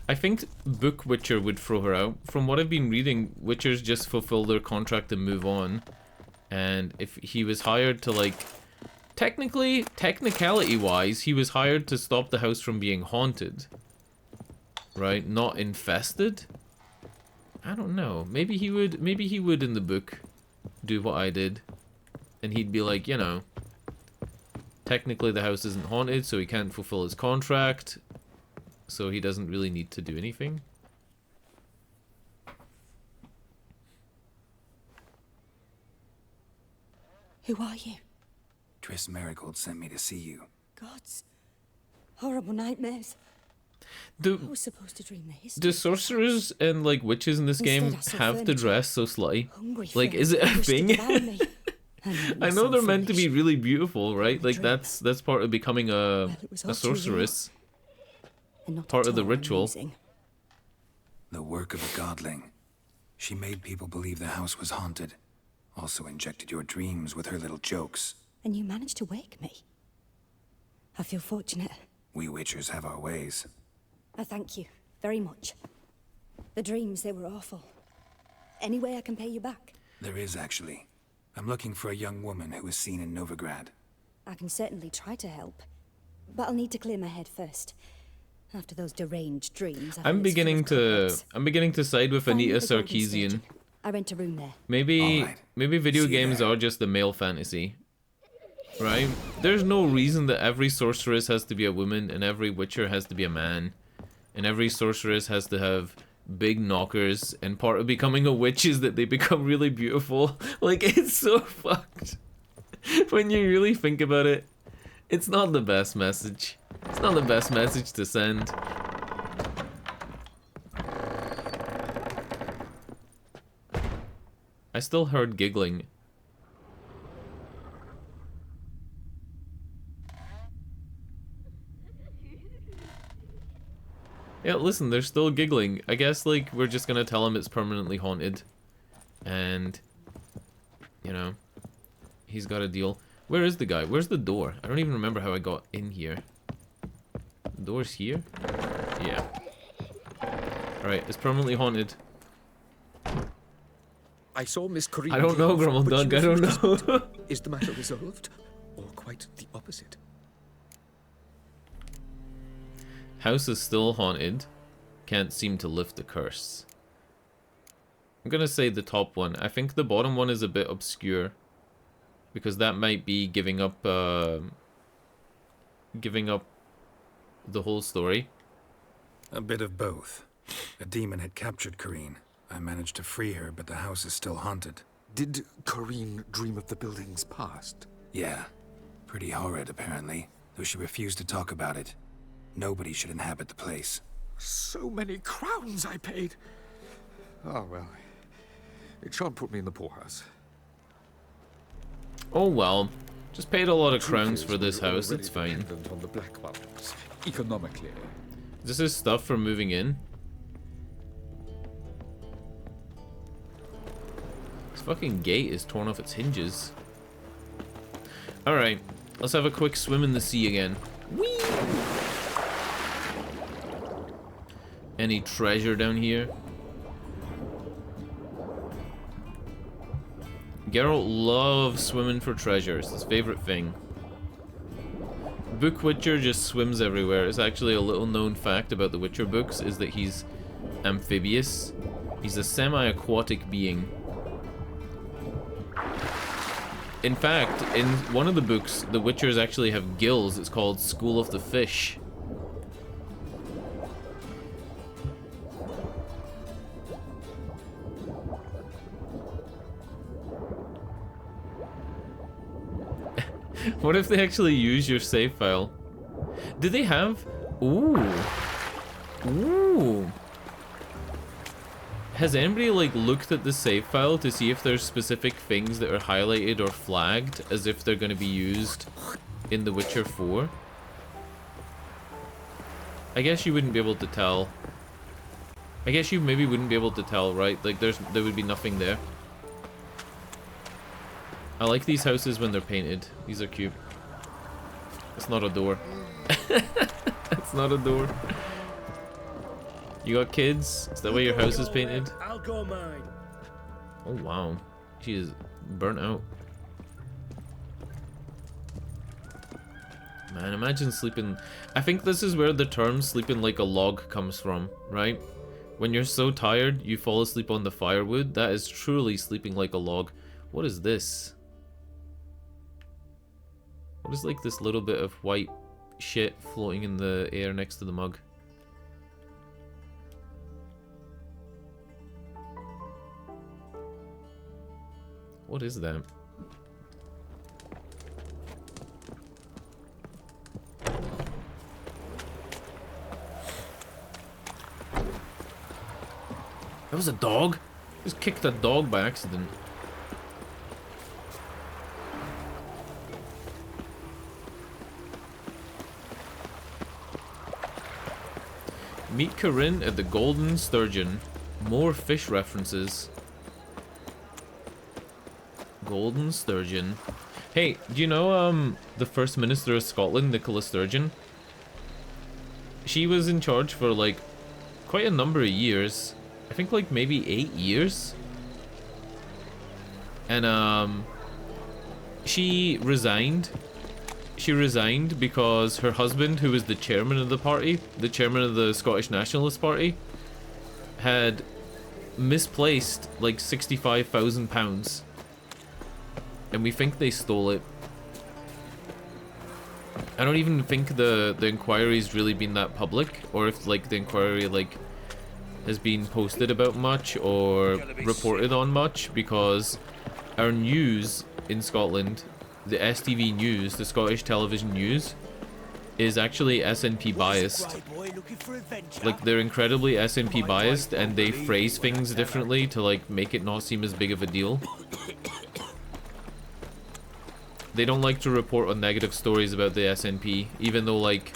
[SPEAKER 1] I think Book Witcher would throw her out. From what I've been reading, Witchers just fulfill their contract and move on. And if he was hired to like... Technicality-wise, he was hired to stop the house from being haunted. Right? Not infested? I don't know. Maybe he would in the book do what I did. And he'd be like, you know, technically the house isn't haunted, so he can't fulfill his contract. So he doesn't really need to do anything.
[SPEAKER 13] Who are you?
[SPEAKER 4] Triss Marigold sent me to see you.
[SPEAKER 13] Gods. Horrible nightmares. I was supposed to dream the history.
[SPEAKER 1] Do sorcerers and like witches in this game have to dress so slutty? Like, is it a thing? I know they're meant to be really beautiful, right? Like that's part of becoming a sorceress. Part of the ritual.
[SPEAKER 4] The work of a godling. She made people believe the house was haunted. Also injected your dreams with her little jokes.
[SPEAKER 13] And you managed to wake me. I feel fortunate.
[SPEAKER 4] We witchers have our ways.
[SPEAKER 13] I thank you very much. The dreams, they were awful. Any way I can pay you back?
[SPEAKER 4] There is, actually. I'm looking for a young woman who was seen in Novigrad.
[SPEAKER 13] I can certainly try to help. But I'll need to clear my head first. After those deranged dreams,
[SPEAKER 1] I'm beginning to side with Anita Sarkeesian.
[SPEAKER 13] I rent a room there.
[SPEAKER 1] Maybe video games are just the male fantasy. Right? There's no reason that every sorceress has to be a woman and every witcher has to be a man. And every sorceress has to have big knockers, and part of becoming a witch is that they become really beautiful. Like, it's so fucked. When you really think about it, it's not the best message. It's not the best message to send. I still heard giggling. Yeah, listen, they're still giggling. I guess, like, we're just gonna tell him it's permanently haunted. And, you know, he's got a deal. Where is the guy? Where's the door? I don't even remember how I got in here. The door's here? Yeah. Alright, it's permanently haunted.
[SPEAKER 12] I saw Miss Corrine.
[SPEAKER 1] I don't know, Grumble Dog, I don't know.
[SPEAKER 12] Is the matter resolved? Or quite the opposite?
[SPEAKER 1] House is still haunted. Can't seem to lift the curse. I'm gonna say the top one. I think the bottom one is a bit obscure. Because that might be giving up the whole story.
[SPEAKER 4] A bit of both. A demon had captured Corrine. I managed to free her, but the house is still haunted.
[SPEAKER 12] Did Corrine dream of the building's past?
[SPEAKER 4] Yeah. Pretty horrid, apparently. Though she refused to talk about it. Nobody should inhabit the place.
[SPEAKER 12] So many crowns I paid. Oh, well. It shan't put me in the poorhouse.
[SPEAKER 1] Oh well. Just paid a lot of crowns for this house, it's fine.
[SPEAKER 12] On the black ones, economically.
[SPEAKER 1] This is stuff for moving in. This fucking gate is torn off its hinges. Alright, let's have a quick swim in the sea again. Whee! Any treasure down here? Geralt loves swimming for treasure. It's his favorite thing. Book Witcher just swims everywhere. It's actually a little known fact about the Witcher books is that he's amphibious. He's a semi-aquatic being. In fact, in one of the books, the Witchers actually have gills. It's called School of the Fish. What if they actually use your save file? Do they have... Ooh. Ooh. Has anybody, like, looked at the save file to see if there's specific things that are highlighted or flagged as if they're going to be used in The Witcher 4? I guess you wouldn't be able to tell. I guess you maybe wouldn't be able to tell, right? Like, there would be nothing there. I like these houses when they're painted. These are cute. It's not a door. It's not a door. You got kids? Is that why your house is painted?
[SPEAKER 3] I'll go mine.
[SPEAKER 1] Oh wow. She is burnt out. Man, imagine sleeping... I think this is where the term sleeping like a log comes from, right? When you're so tired, you fall asleep on the firewood. That is truly sleeping like a log. What is this? What is like this little bit of white shit floating in the air next to the mug? What is that? That was a dog? Just kicked a dog by accident. Meet Corinne at the Golden Sturgeon. More fish references. Golden Sturgeon. Hey, do you know the First Minister of Scotland, Nicola Sturgeon? She was in charge for like quite a number of years. I think like maybe 8 years. And she resigned she resigned because her husband, who was the chairman of the party, the chairman of the Scottish Nationalist Party, had misplaced like £65,000, and we think they stole it. I don't even think the inquiry's really been that public, or if like the inquiry like has been posted about much or reported on much, because our news in Scotland, the STV news, the Scottish television news, is actually SNP biased. Like, they're incredibly SNP biased, and they phrase things differently to like make it not seem as big of a deal. They don't like to report on negative stories about the SNP, even though like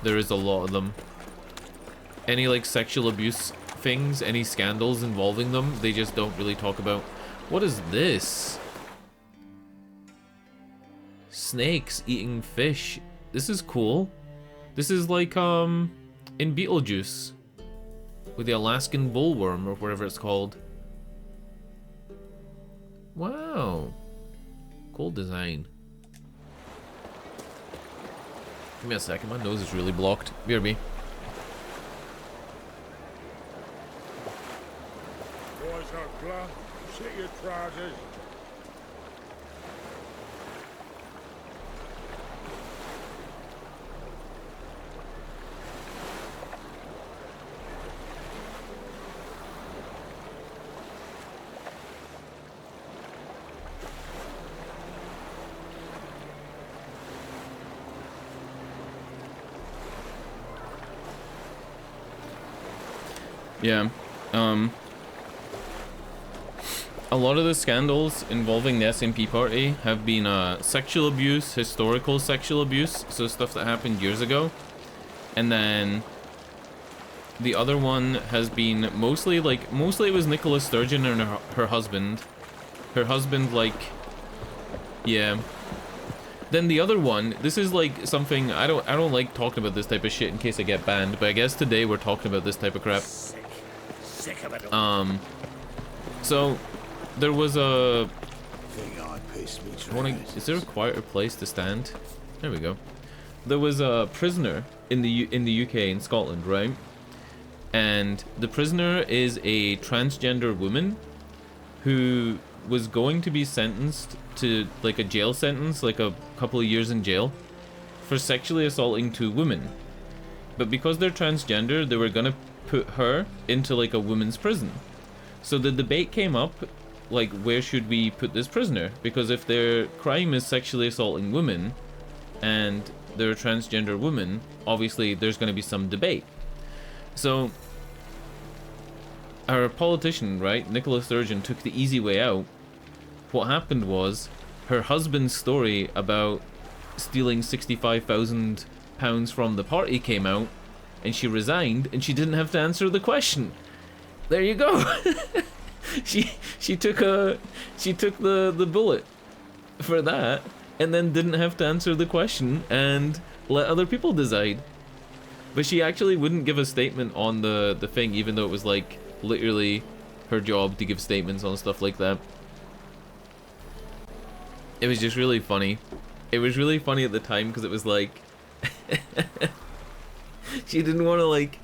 [SPEAKER 1] there is a lot of them. Any like sexual abuse things, any scandals involving them, they just don't really talk about. What is this? Snakes eating fish. This is cool. This is like in Beetlejuice with the Alaskan bullworm or whatever it's called. Wow. Cool design. Give me a second, my nose is really blocked. BRB.
[SPEAKER 6] Boys are glum. Sit your trousers.
[SPEAKER 1] Yeah, a lot of the scandals involving the SNP party have been sexual abuse, historical sexual abuse, so stuff that happened years ago. And then the other one has been mostly it was Nicola Sturgeon and her husband. Her husband, like, yeah. Then the other one, this is like something, I don't like talking about this type of shit in case I get banned, but I guess today we're talking about this type of crap.
[SPEAKER 3] Sick of it.
[SPEAKER 1] So there was a
[SPEAKER 3] me
[SPEAKER 1] is there a quieter place to stand? There we go. There was a prisoner in the UK, in Scotland, right? And the prisoner is a transgender woman who was going to be sentenced to like a jail sentence, like a couple of years in jail, for sexually assaulting two women. But because they're transgender, they were gonna put her into like a women's prison. So the debate came up, like, where should we put this prisoner? Because if their crime is sexually assaulting women and they're a transgender woman, obviously there's going to be some debate. So our politician, right, Nicola Sturgeon, took the easy way out. What happened was her husband's story about stealing £65,000 from the party came out, and she resigned, and she didn't have to answer the question. There you go. she took the bullet for that, and then didn't have to answer the question and let other people decide. But she actually wouldn't give a statement on the thing, even though it was like literally her job to give statements on stuff like that. It was just really funny. It was really funny at the time because it was like she didn't want to like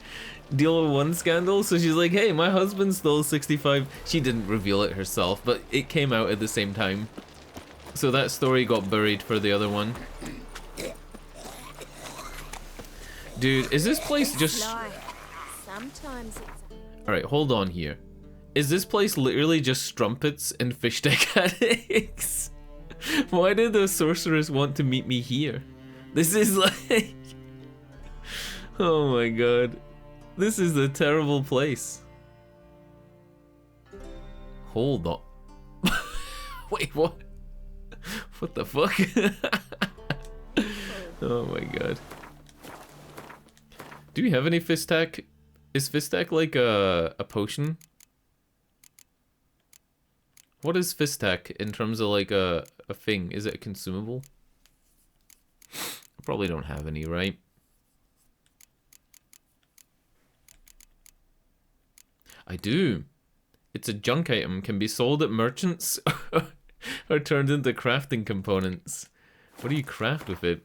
[SPEAKER 1] deal with one scandal, so she's like, hey, my husband stole 65. She didn't reveal it herself, but it came out at the same time. So that story got buried for the other one. Dude, is this place just...
[SPEAKER 14] Sometimes it's...
[SPEAKER 1] Alright, hold on here. Is this place literally just strumpets and fish deck addicts? Why did the sorceress want to meet me here? This is like... Oh my god. This is a terrible place. Hold on. Wait, what? What the fuck? Oh my god. Do we have any Fistac? Is Fistac like a potion? What is Fistac in terms of like a thing? Is it a consumable? Probably don't have any, right? I do. It's a junk item, can be sold at merchants or turned into crafting components. What do you craft with it?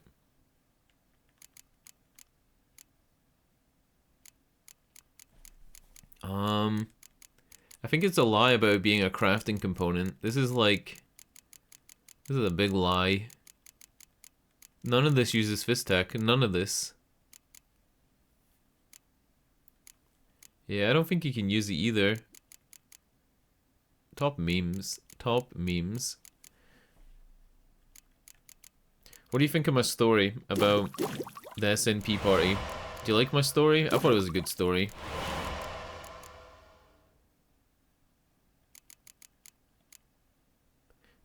[SPEAKER 1] I think it's a lie about it being a crafting component. This is like... This is a big lie. None of this uses fist tech. None of this. Yeah, I don't think you can use it either. Top memes. Top memes. What do you think of my story about the SNP party? Do you like my story? I thought it was a good story.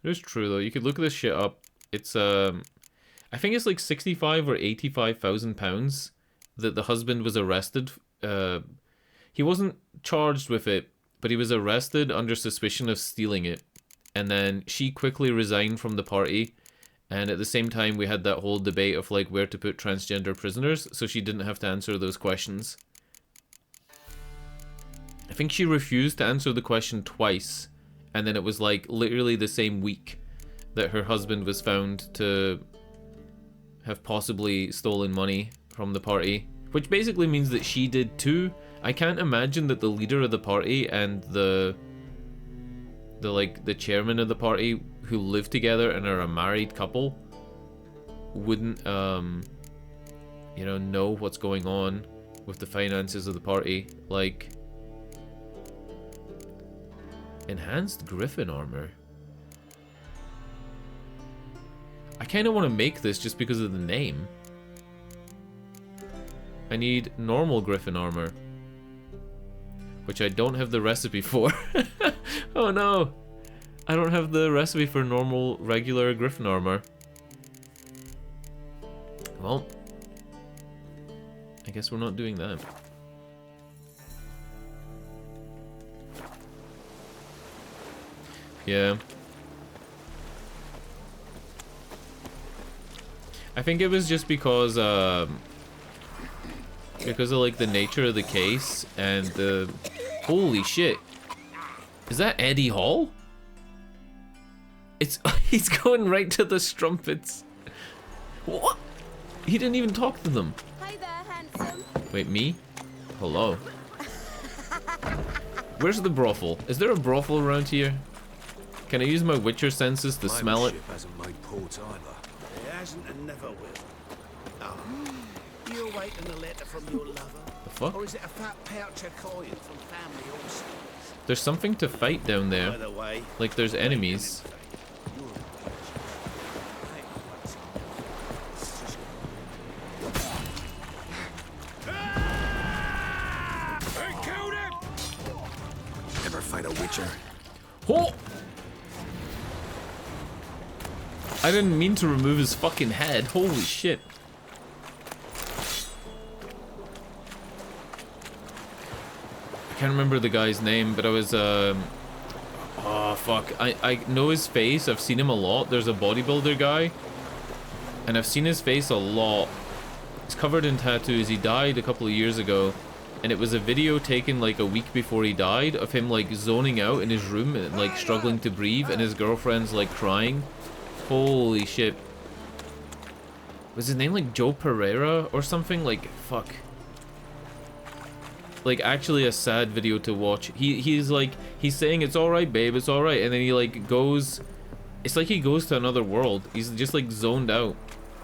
[SPEAKER 1] It is true though. You could look this shit up. It's I think it's like 65 or 85,000 pounds that the husband was arrested. He wasn't charged with it, but he was arrested under suspicion of stealing it. And then she quickly resigned from the party. And at the same time, we had that whole debate of like where to put transgender prisoners, so she didn't have to answer those questions. I think she refused to answer the question twice. And then it was like literally the same week that her husband was found to have possibly stolen money from the party. Which basically means that she did too. I can't imagine that the leader of the party and the chairman of the party who live together and are a married couple wouldn't you know what's going on with the finances of the party. Like, enhanced griffin armor. I kind of want to make this just because of the name. I need normal griffin armor, which I don't have the recipe for. Oh no! I don't have the recipe for normal, regular griffin armor. Well, I guess we're not doing that. Yeah. I think it was just because of like the nature of the case and the... Holy shit. Is that Eddie Hall? It's... He's going right to the strumpets. What? He didn't even talk to them.
[SPEAKER 14] Hey there, handsome.
[SPEAKER 1] Wait, me? Hello. Where's the brothel? Is there a brothel around here? Can I use my Witcher senses to smell it?
[SPEAKER 2] My ship hasn't made port either.
[SPEAKER 3] It hasn't and never will. Oh, you awaiting a letter from your lover?
[SPEAKER 1] The fuck?
[SPEAKER 3] Or is it a fat pouch of coin from family also?
[SPEAKER 1] There's something to fight down there.
[SPEAKER 3] By the way,
[SPEAKER 1] like there's enemies.
[SPEAKER 4] Never fight a Witcher.
[SPEAKER 1] Oh! I didn't mean to remove his fucking head. Holy shit. I can't remember the guy's name, but I was, oh, fuck. I know his face. I've seen him a lot. There's a bodybuilder guy. And I've seen his face a lot. He's covered in tattoos. He died a couple of years ago. And it was a video taken like a week before he died of him like zoning out in his room and like struggling to breathe, and his girlfriend's like crying. Holy shit. Was his name like Joe Pereira or something? Like, fuck. Like, actually a sad video to watch. He's like, he's saying it's alright, babe, it's alright. And then he like goes, it's like he goes to another world. He's just like zoned out.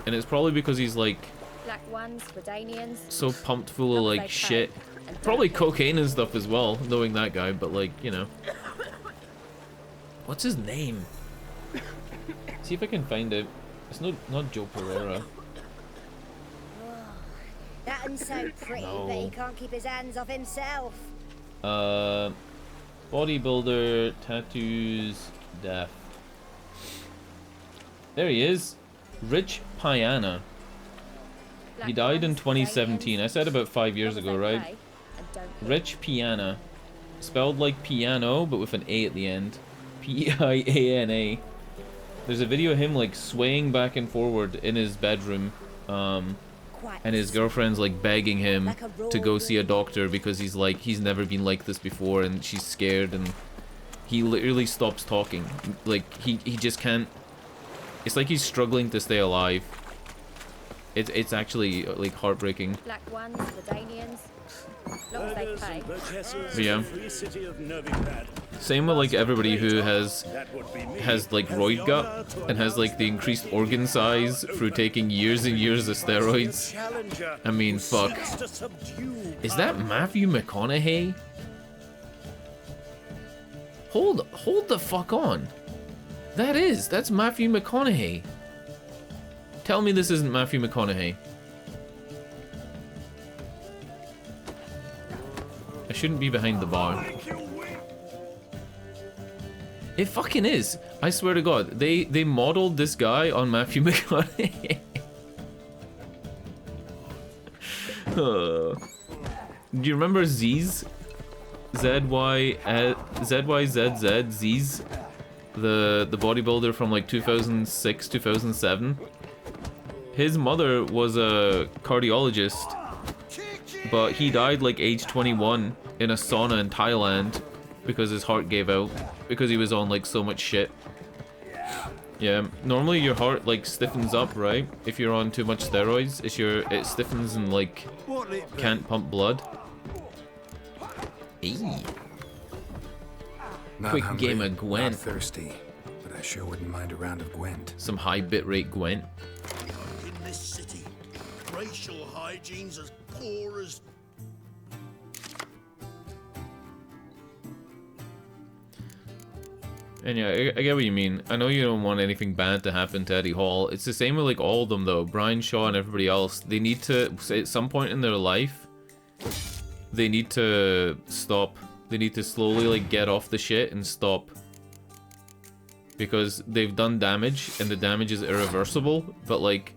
[SPEAKER 1] And it's probably because he's like
[SPEAKER 14] Black ones, Redanians.
[SPEAKER 1] so pumped full of like shit. Probably cocaine and stuff as well, knowing that guy, but like, you know. What's his name? See if I can find it. It's not Joe Pereira.
[SPEAKER 13] That one's so pretty,
[SPEAKER 1] No.
[SPEAKER 13] but he can't keep his hands off himself.
[SPEAKER 1] Bodybuilder, tattoos, death. There he is. Rich Piana. He died in 2017. I said about 5 years ago, right? Rich Piana. Spelled like piano, but with an A at the end. P-I-A-N-A. There's a video of him like swaying back and forward in his bedroom. And his girlfriend's like begging him to go see a doctor because he's like, he's never been like this before and she's scared, and he literally stops talking. Like, he just can't It's like he's struggling to stay alive. It's actually like heartbreaking.
[SPEAKER 5] Black ones, the Danians. Long as they pay.
[SPEAKER 1] But yeah. Same with like everybody who has like roid gut and has like the increased organ size through taking years and years of steroids. I mean, fuck. Is that Matthew McConaughey? Hold the fuck on. That's Matthew McConaughey. Tell me this isn't Matthew McConaughey. I shouldn't be behind the bar. It fucking is. I swear to God, they modeled this guy on Matthew McConaughey. Do you remember Z's? ZYZZ Z's? The bodybuilder from like 2006, 2007. His mother was a cardiologist, but he died like age 21 in a sauna in Thailand because his heart gave out because he was on like so much shit. Yeah, normally your heart like stiffens up, right? If you're on too much steroids, it stiffens and like can't pump blood. Eee.
[SPEAKER 4] Not
[SPEAKER 1] Quick
[SPEAKER 4] hungry,
[SPEAKER 1] game of Gwent.
[SPEAKER 4] Not thirsty, but I sure wouldn't mind a round of Gwent.
[SPEAKER 1] Some high bitrate Gwent.
[SPEAKER 8] In this city, racial hygiene's as poor as...
[SPEAKER 1] And yeah, I get what you mean. I know you don't want anything bad to happen to Eddie Hall. It's the same with like all of them though. Brian Shaw and everybody else. They need to, at some point in their life, they need to stop. They need to slowly like get off the shit and stop. Because they've done damage and the damage is irreversible, but like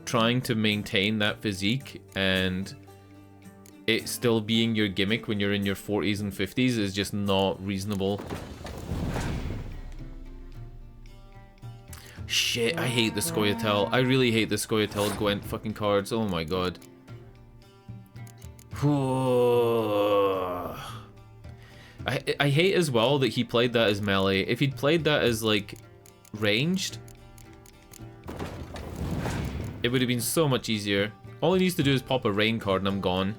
[SPEAKER 1] trying to maintain that physique and it still being your gimmick when you're in your 40s and 50s is just not reasonable. Shit, I hate the Scoia'tael. I really hate the Scoia'tael Gwent fucking cards. Oh my god. I hate as well that he played that as melee. If he'd played that as like ranged, it would have been so much easier. All he needs to do is pop a rain card and I'm gone.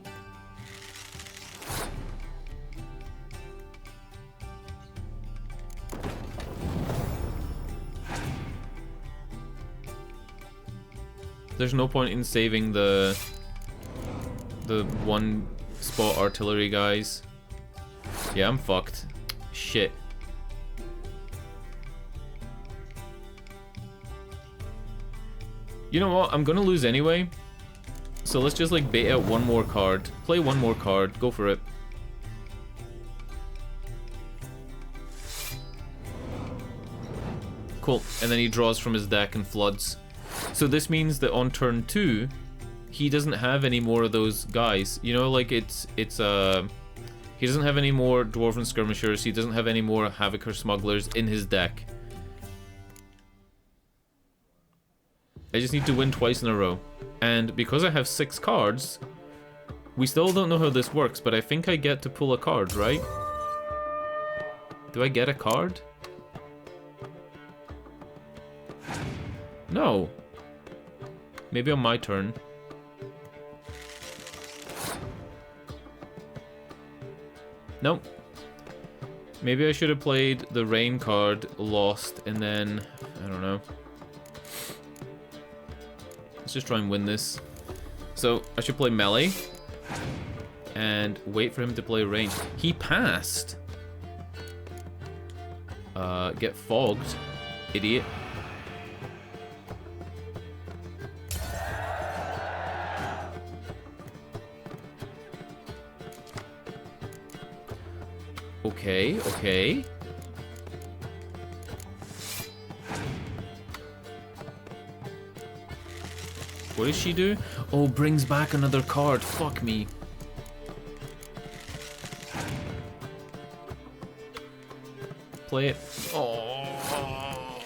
[SPEAKER 1] There's no point in saving the one spot artillery guys. Yeah, I'm fucked. Shit. You know what? I'm gonna lose anyway. So let's just like bait out one more card. Play one more card. Go for it. Cool. And then he draws from his deck and floods. So this means that on turn 2, he doesn't have any more of those guys. You know, like it's he doesn't have any more Dwarven Skirmishers, he doesn't have any more Havocer Smugglers in his deck. I just need to win twice in a row. And because I have 6 cards, we still don't know how this works, but I think I get to pull a card, right? Do I get a card? No. Maybe on my turn. Nope. Maybe I should have played the rain card, lost, and then... I don't know. Let's just try and win this. So, I should play melee. And wait for him to play range. He passed! Get fogged. Idiot. Okay, okay. What does she do? Oh, brings back another card. Fuck me. Play it. Oh.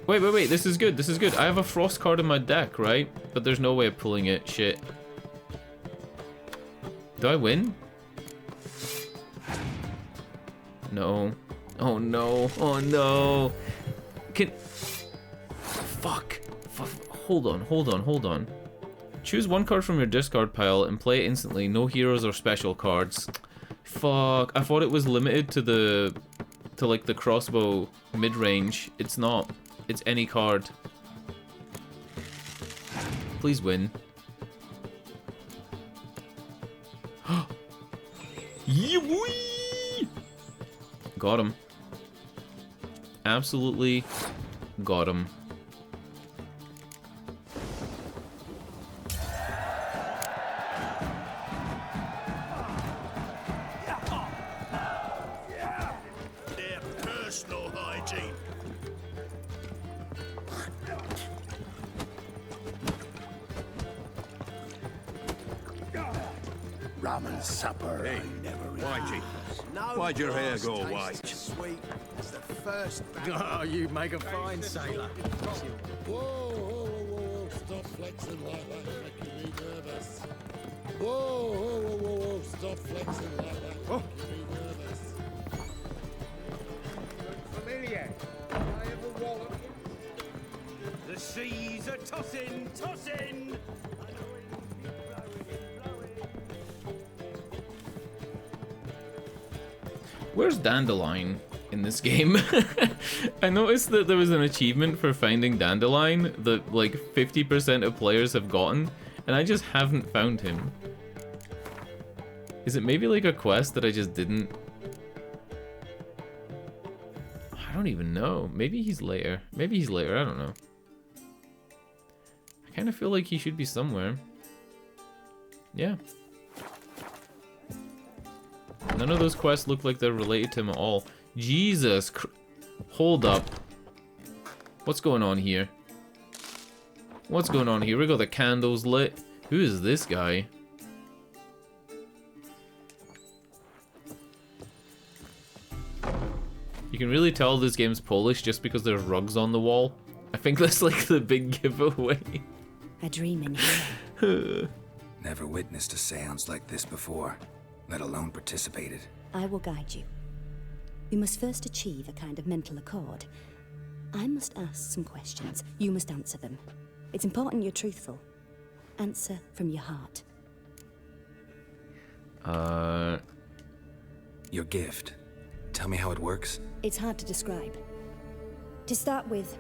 [SPEAKER 1] Wait. This is good. This is good. I have a frost card in my deck, right? But there's no way of pulling it. Shit. Do I win? No. Oh no, oh no. Fuck. Hold on. Choose one card from your discard pile and play it instantly. No heroes or special cards. Fuck. I thought it was limited to like the crossbow mid-range. It's not. It's any card. Please win. Yee-wee! Got him. Absolutely got him.
[SPEAKER 3] Their personal hygiene.
[SPEAKER 15] Ramen supper.
[SPEAKER 3] Hey, never
[SPEAKER 15] Whitey,
[SPEAKER 3] why'd your hair go
[SPEAKER 15] taste
[SPEAKER 3] white?
[SPEAKER 15] as
[SPEAKER 3] Sweet as the first.
[SPEAKER 15] Oh, you make a fine sailor.
[SPEAKER 16] Whoa, stop flexing like that, you're making me nervous. Whoa, stop flexing like that, you're making me nervous.
[SPEAKER 3] Familiar. I ever wallop. The seas are tossing.
[SPEAKER 1] Where's Dandelion in this game? I noticed that there was an achievement for finding Dandelion that like 50% of players have gotten, and I just haven't found him. Is it maybe like a quest that I just didn't? I don't even know. Maybe he's later. I don't know. I kind of feel like he should be somewhere. Yeah. None of those quests look like they're related to him at all. Jesus Hold up. What's going on here? We got the candles lit. Who is this guy? You can really tell this game's Polish just because there's rugs on the wall. I think that's like the big giveaway.
[SPEAKER 13] A dream in here.
[SPEAKER 4] Never witnessed a seance like this before, let alone participated.
[SPEAKER 13] I will guide you. We must first achieve a kind of mental accord. I must ask some questions. You must answer them. It's important you're truthful. Answer from your heart.
[SPEAKER 4] Your gift. Tell me how it works.
[SPEAKER 13] It's hard to describe. To start with,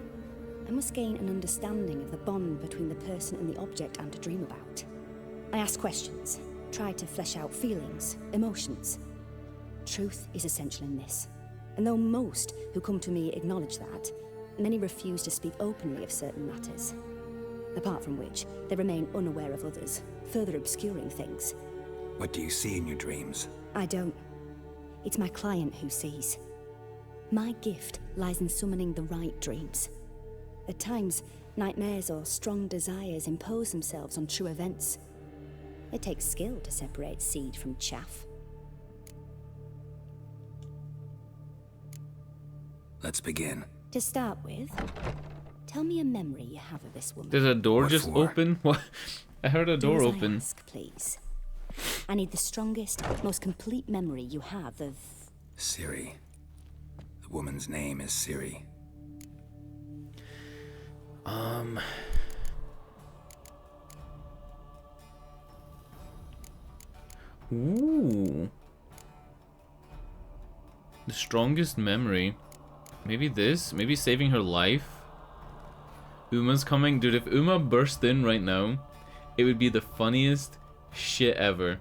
[SPEAKER 13] I must gain an understanding of the bond between the person and the object I'm to dream about. I ask questions, try to flesh out feelings, emotions. Truth is essential in this. And though most who come to me acknowledge that, many refuse to speak openly of certain matters. Apart from which, they remain unaware of others, further obscuring things.
[SPEAKER 4] What do you see in your dreams?
[SPEAKER 13] I don't. It's my client who sees. My gift lies in summoning the right dreams. At times, nightmares or strong desires impose themselves on true events. It takes skill to separate seed from chaff.
[SPEAKER 4] Let's begin.
[SPEAKER 13] To start with, tell me a memory you have of this woman.
[SPEAKER 1] Did a door just open? What? I heard a door open.
[SPEAKER 13] I ask, please. I need the strongest, most complete memory you have of...
[SPEAKER 4] Ciri. The woman's name is Ciri.
[SPEAKER 1] Ooh. The strongest memory. Maybe this? Maybe saving her life? Uma's coming? Dude, if Uma burst in right now, it would be the funniest shit ever.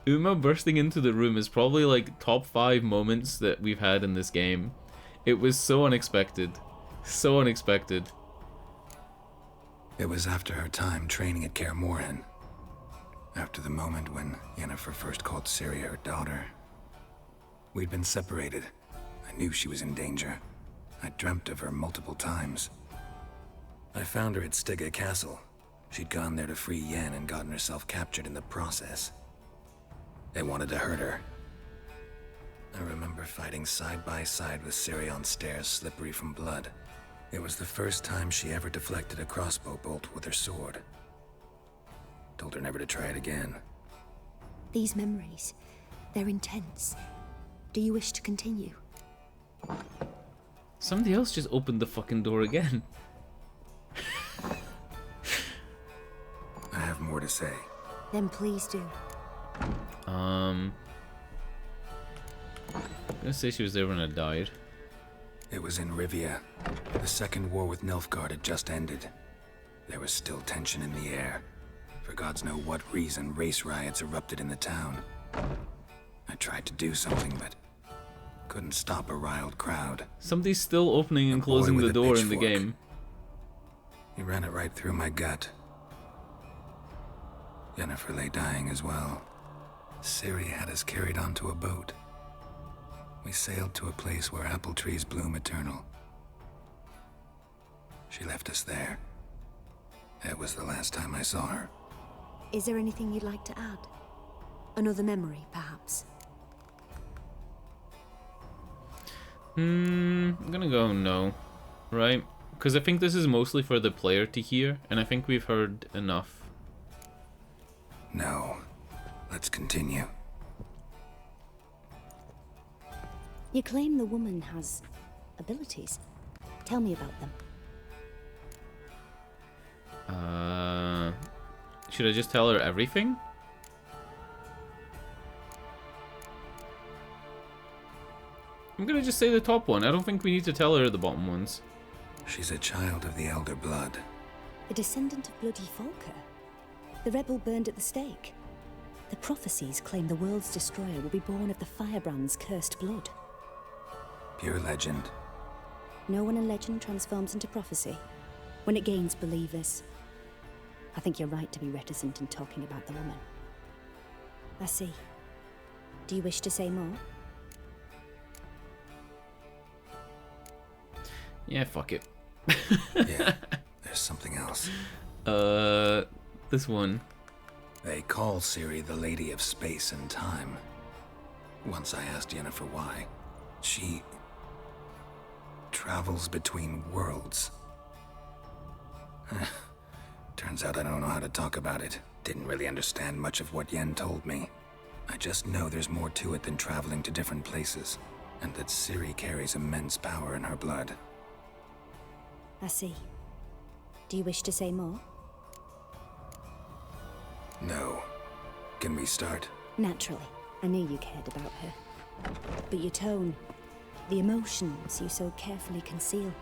[SPEAKER 1] Uma bursting into the room is probably like top 5 moments that we've had in this game. It was so unexpected. So unexpected.
[SPEAKER 4] It was after her time training at Kaer Morhen. After the moment when Yennefer first called Ciri her daughter. We'd been separated. I knew she was in danger. I dreamt of her multiple times. I found her at Stygga Castle. She'd gone there to free Yen and gotten herself captured in the process. They wanted to hurt her. I remember fighting side by side with Ciri on stairs slippery from blood. It was the first time she ever deflected a crossbow bolt with her sword. Told her never to try it again.
[SPEAKER 13] These memories, they're intense. Do you wish to continue?
[SPEAKER 1] Somebody else just opened the fucking door again.
[SPEAKER 4] I have more to say.
[SPEAKER 13] Then please do.
[SPEAKER 1] I'm gonna say she was there when I died.
[SPEAKER 4] It was in Rivia. The second war with Nilfgaard had just ended. There was still tension in the air. For gods know what reason, race riots erupted in the town. I tried to do something, but couldn't stop a riled crowd.
[SPEAKER 1] Somebody's still opening and closing the door in the game.
[SPEAKER 4] He ran it right through my gut. Yennefer lay dying as well. Ciri had us carried onto a boat. We sailed to a place where apple trees bloom eternal. She left us there. That was the last time I saw her.
[SPEAKER 13] Is there anything you'd like to add? Another memory, perhaps?
[SPEAKER 1] I'm gonna go no, right? Because I think this is mostly for the player to hear, and I think we've heard enough.
[SPEAKER 4] No. Let's continue.
[SPEAKER 13] You claim the woman has abilities. Tell me about them.
[SPEAKER 1] Should I just tell her everything? I'm gonna just say the top one. I don't think we need to tell her the bottom ones.
[SPEAKER 4] She's a child of the Elder Blood.
[SPEAKER 13] A descendant of bloody Falker. The rebel burned at the stake. The prophecies claim the world's destroyer will be born of the firebrand's cursed blood.
[SPEAKER 4] Pure legend.
[SPEAKER 13] No one in legend transforms into prophecy. When it gains believers. I think you're right to be reticent in talking about the woman. I see. Do you wish to say more?
[SPEAKER 1] Yeah, fuck it.
[SPEAKER 4] Yeah, there's something else.
[SPEAKER 1] This one.
[SPEAKER 4] They call Ciri the Lady of Space and Time. Once I asked Yennefer why. She travels between worlds. Turns out I don't know how to talk about it. Didn't really understand much of what Yen told me. I just know there's more to it than traveling to different places, and that Ciri carries immense power in her blood.
[SPEAKER 13] I see. Do you wish to say more?
[SPEAKER 4] No. Can we start?
[SPEAKER 13] Naturally. I knew you cared about her. But your tone, the emotions you so carefully conceal.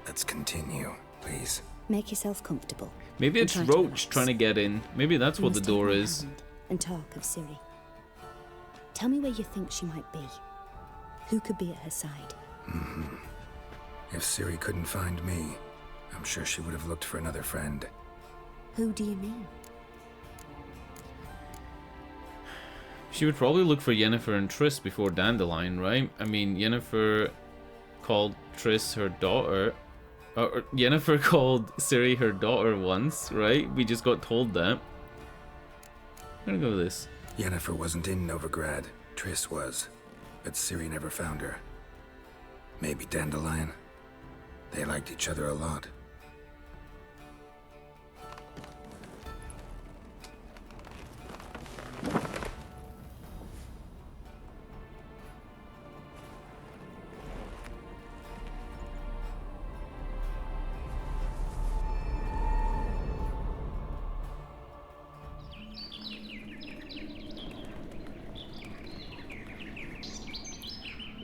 [SPEAKER 4] Let's continue, please.
[SPEAKER 13] Make yourself comfortable.
[SPEAKER 1] Maybe it's Roach trying to get in. Maybe that's what the door is.
[SPEAKER 13] And talk of Ciri. Tell me where you think she might be. Who could be at her side?
[SPEAKER 4] If Ciri couldn't find me, I'm sure she would have looked for another friend.
[SPEAKER 13] Who do you mean?
[SPEAKER 1] She would probably look for Yennefer and Triss before Dandelion, right? I mean, Yennefer called Triss her daughter. Or Yennefer called Ciri her daughter once, right? We just got told that. I'm gonna go with this.
[SPEAKER 4] Yennefer wasn't in Novigrad. Triss was. But Ciri never found her. Maybe Dandelion. They liked each other a lot.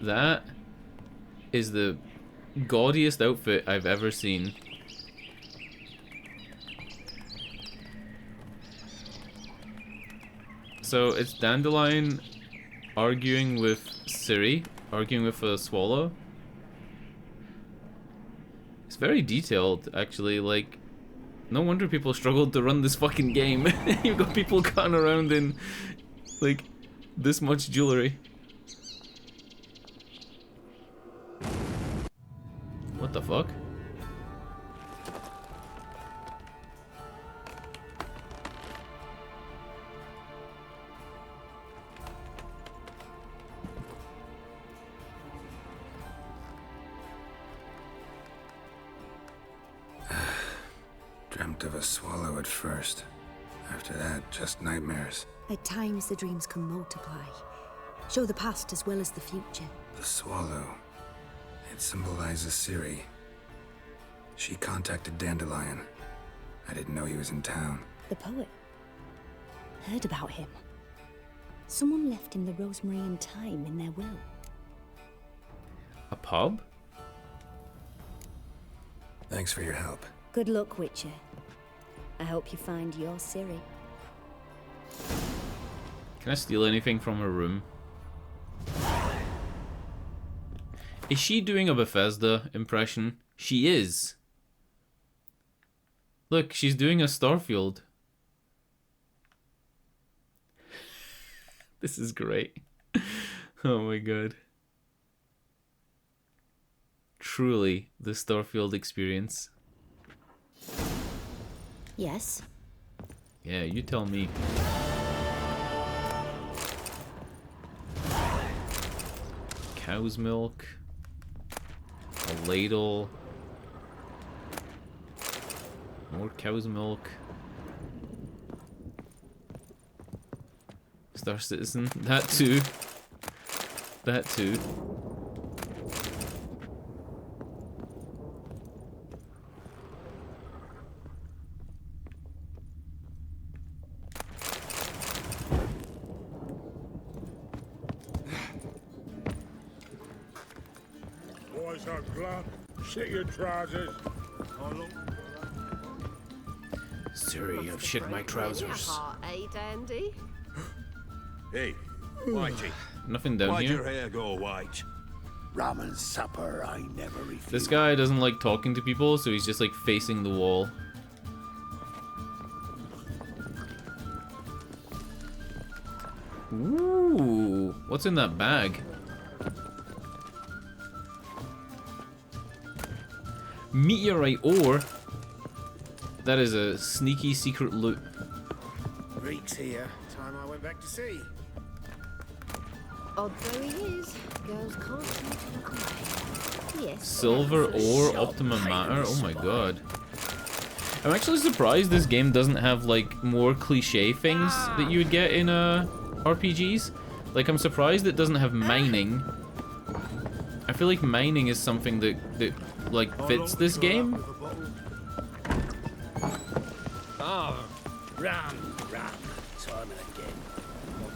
[SPEAKER 1] That is the gaudiest outfit I've ever seen. So it's Dandelion arguing with Ciri, arguing with a swallow. It's very detailed, actually. Like, no wonder people struggled to run this fucking game. You've got people cutting around in, like, this much jewelry. What the fuck?
[SPEAKER 4] Dreamt of a swallow at first. After that, just nightmares.
[SPEAKER 13] At times the dreams can multiply. Show the past as well as the future.
[SPEAKER 4] The swallow. It symbolizes Ciri. She contacted Dandelion. I didn't know he was in town.
[SPEAKER 13] The poet. Heard about him. Someone left him the rosemary and thyme in their will.
[SPEAKER 1] A pub?
[SPEAKER 4] Thanks for your help.
[SPEAKER 13] Good luck, Witcher. I hope you find your Ciri.
[SPEAKER 1] Can I steal anything from her room? Is she doing a Bethesda impression? She is. Look, she's doing a Starfield. This is great. Oh my god. Truly the Starfield experience.
[SPEAKER 13] Yes.
[SPEAKER 1] Yeah, you tell me. Cow's milk. A ladle. More cow's milk. Star Citizen. That too. That too.
[SPEAKER 16] Boys are glad. Shit your trousers.
[SPEAKER 1] Ciri, I've shit my trousers.
[SPEAKER 17] Eh, Dandy?
[SPEAKER 3] Hey, Whitey.
[SPEAKER 1] Nothing down
[SPEAKER 3] Why'd
[SPEAKER 1] here.
[SPEAKER 3] your hair go white?
[SPEAKER 15] Ramen supper I never refuse.
[SPEAKER 1] This guy doesn't like talking to people, so he's just like facing the wall. Ooh, what's in that bag? Meteorite ore. That is a sneaky secret loot.
[SPEAKER 3] Reek's here. Time I went back to sea.
[SPEAKER 17] Odd though he is, girls can't seem to look away. Yes.
[SPEAKER 1] Silver ore, Optima Matter. Oh my god. I'm actually surprised this game doesn't have like more cliche things that you would get in RPGs. Like, I'm surprised it doesn't have mining. I feel like mining is something that like fits this game.
[SPEAKER 3] Oh, ram. Time and again.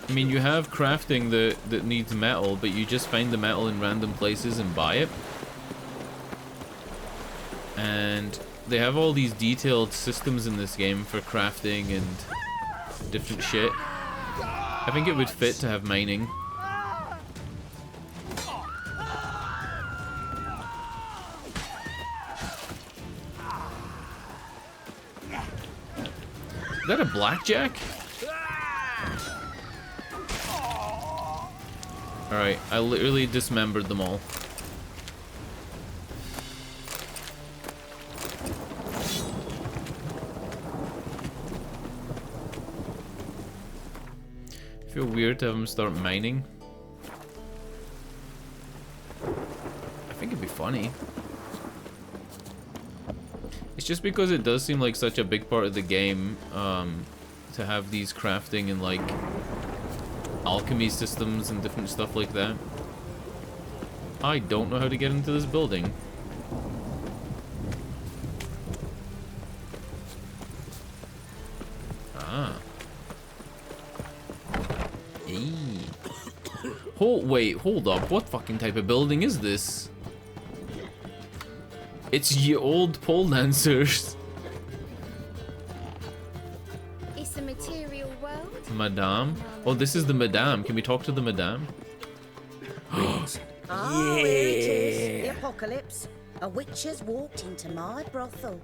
[SPEAKER 1] I mean, you have crafting that needs metal, but you just find the metal in random places and buy it. And they have all these detailed systems in this game for crafting and different shit. I think it would fit to have mining. Is that a blackjack? Alright, I literally dismembered them all. Feel weird to have them start mining. I think it'd be funny. It's just because it does seem like such a big part of the game to have these crafting and like alchemy systems and different stuff like that. I don't know how to get into this building. Ah. Eee. Wait, hold up. What fucking type of building is this? It's ye old pole dancers.
[SPEAKER 14] It's a material world.
[SPEAKER 1] Madame? Oh, this is the Madame. Can we talk to the Madame?
[SPEAKER 18] Oh, here it is. The apocalypse. A witch has walked into my brothel.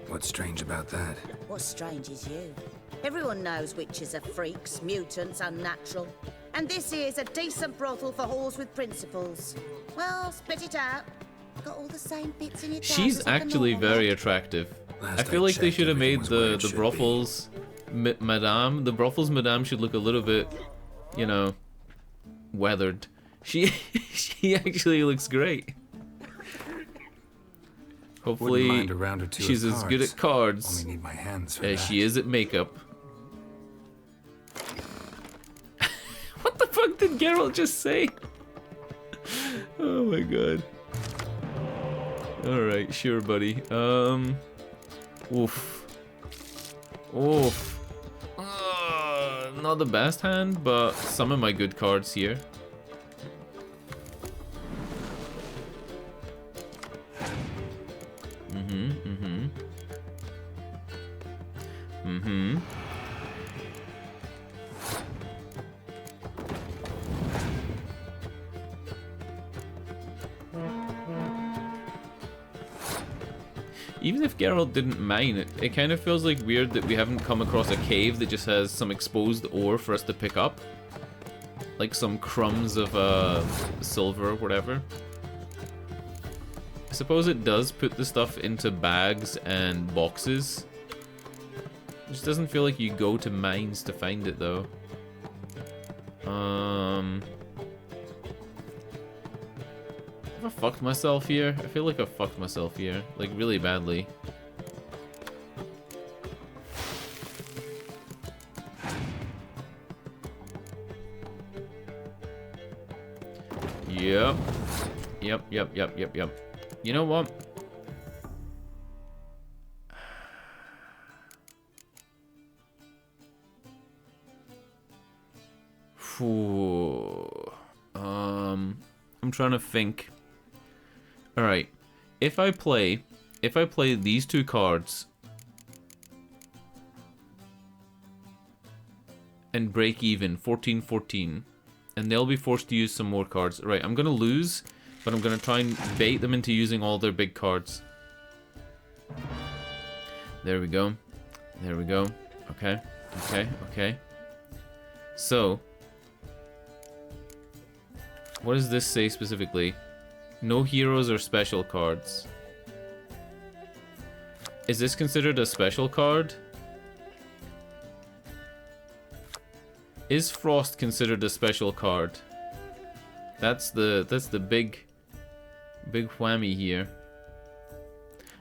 [SPEAKER 4] What's strange about that?
[SPEAKER 18] What's strange is you. Everyone knows witches are freaks, mutants, unnatural. And this here's a decent brothel for whores with principles. Well, spit it out. Got all the same bits in your
[SPEAKER 1] She's
[SPEAKER 18] trousers like a
[SPEAKER 1] actually
[SPEAKER 18] normal
[SPEAKER 1] very
[SPEAKER 18] man.
[SPEAKER 1] attractive.
[SPEAKER 4] Last
[SPEAKER 1] I feel
[SPEAKER 4] I
[SPEAKER 1] like they
[SPEAKER 4] checked,
[SPEAKER 1] should have made
[SPEAKER 4] everything was where
[SPEAKER 1] the
[SPEAKER 4] it should be.
[SPEAKER 1] brothels Madame. The brothels Madame should look a little bit, you know, weathered. She actually looks great. Hopefully,
[SPEAKER 4] mind a round or two
[SPEAKER 1] she's
[SPEAKER 4] of
[SPEAKER 1] as good
[SPEAKER 4] cards.
[SPEAKER 1] at cards
[SPEAKER 4] Only need my hands for
[SPEAKER 1] as
[SPEAKER 4] that.
[SPEAKER 1] she is at makeup. What the fuck did Geralt just say? Oh my god. Alright, sure, buddy. Oof. Oof. Not the best hand, but some of my good cards here. Even if Geralt didn't mine, it kind of feels like weird that we haven't come across a cave that just has some exposed ore for us to pick up. Like some crumbs of silver or whatever. I suppose it does put the stuff into bags and boxes. It just doesn't feel like you go to mines to find it though. Have I fucked myself here? I feel like I fucked myself here, like really badly. Yep. Yep. You know what? I'm trying to think. Alright, if I play these two cards and break even 14-14, and they'll be forced to use some more cards. Right, I'm gonna lose, but I'm gonna try and bait them into using all their big cards. There we go. There we go. Okay. So, what does this say specifically? No heroes or special cards. Is this considered a special card? Is Frost considered a special card? That's the big whammy here.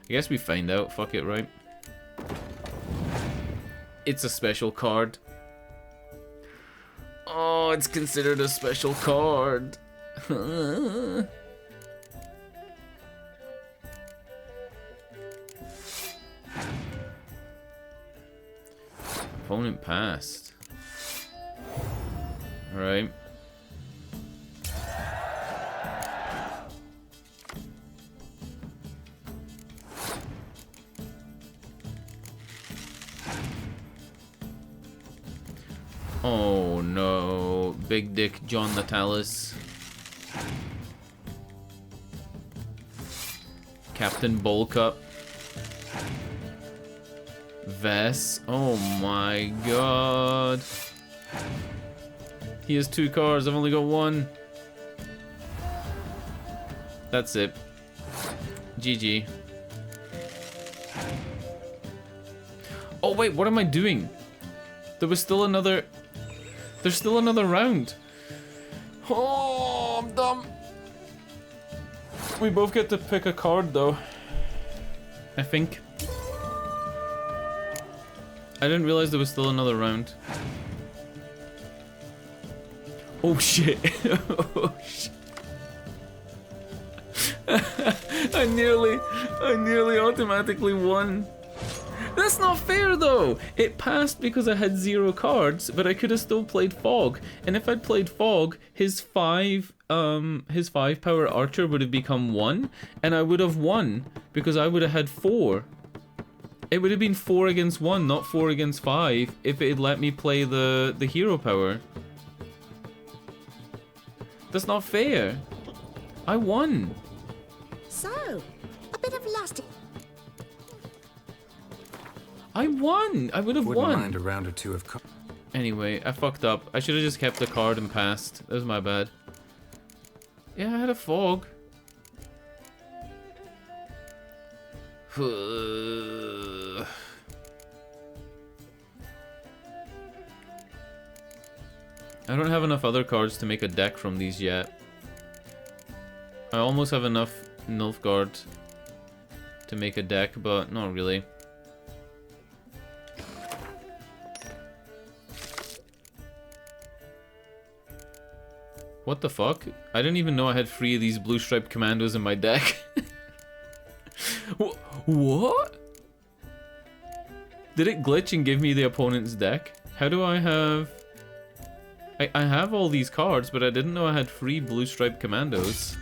[SPEAKER 1] I guess we find out. Fuck it, right? It's a special card. Oh, it's considered a special card. Opponent passed. Alright. Oh no, Big Dick John Natalis. Captain Bullcup. Vess. Oh my god. He has 2 cards, I've only got 1. That's it. GG. Oh wait, what am I doing? There's still another round. Oh, I'm dumb. We both get to pick a card though. I think. I didn't realize there was still another round. Oh shit. Oh shit. I nearly automatically won. That's not fair though! It passed because I had 0 cards, but I could have still played Fog. And if I'd played Fog, his 5 power archer would have become 1, and I would have won because I would have had 4. It would have been 4 against 1, not 4 against 5, if it had let me play the hero power. That's not fair. I won.
[SPEAKER 18] So, a bit of lusty.
[SPEAKER 1] I won! I would have won!
[SPEAKER 4] Wouldn't mind a round or two of...
[SPEAKER 1] Anyway, I fucked up. I should have just kept the card and passed. That was my bad. Yeah, I had a Fog. I don't have enough other cards to make a deck from these yet. I almost have enough Nilfgaard to make a deck, but not really. What the fuck? I didn't even know I had 3 of these blue striped commandos in my deck. What? Did it glitch and give me the opponent's deck? How do I have... I have all these cards, but I didn't know I had 3 blue striped commandos.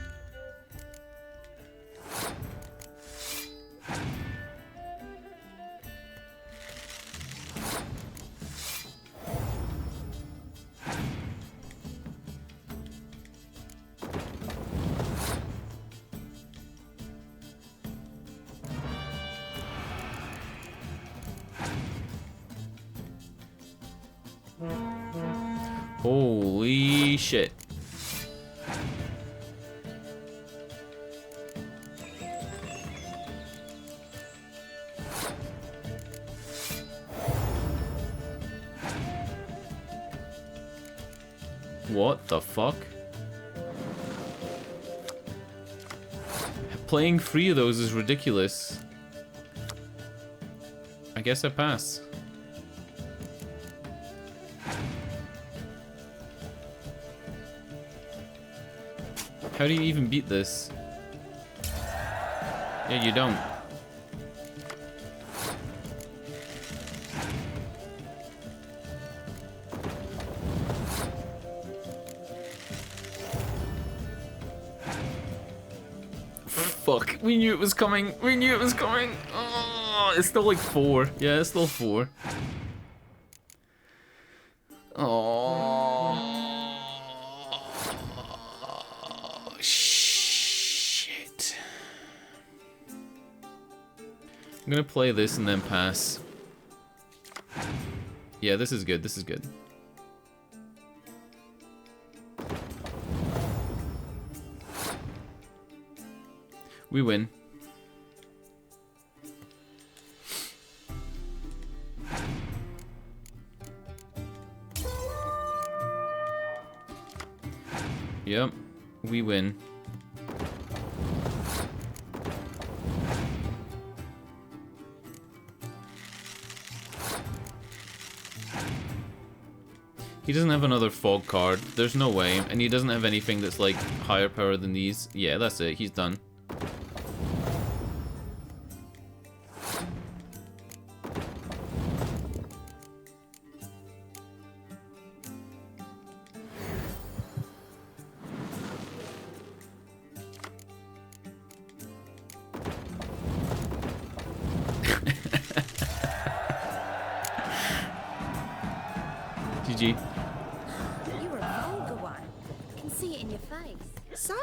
[SPEAKER 1] Holy shit. What the fuck? Playing 3 of those is ridiculous. I guess I pass. How do you even beat this? Yeah, you don't. Fuck, we knew it was coming. We knew it was coming. Oh, it's still like 4. Yeah, it's still 4. Oh. Shit. I'm gonna play this and then pass. Yeah, this is good. This is good. We win. Yep, we win. He doesn't have another fog card. There's no way. And he doesn't have anything that's like higher power than these. Yeah, that's it. He's done. GG.
[SPEAKER 17] You were a vulgar one. I can see it in your face.
[SPEAKER 18] So,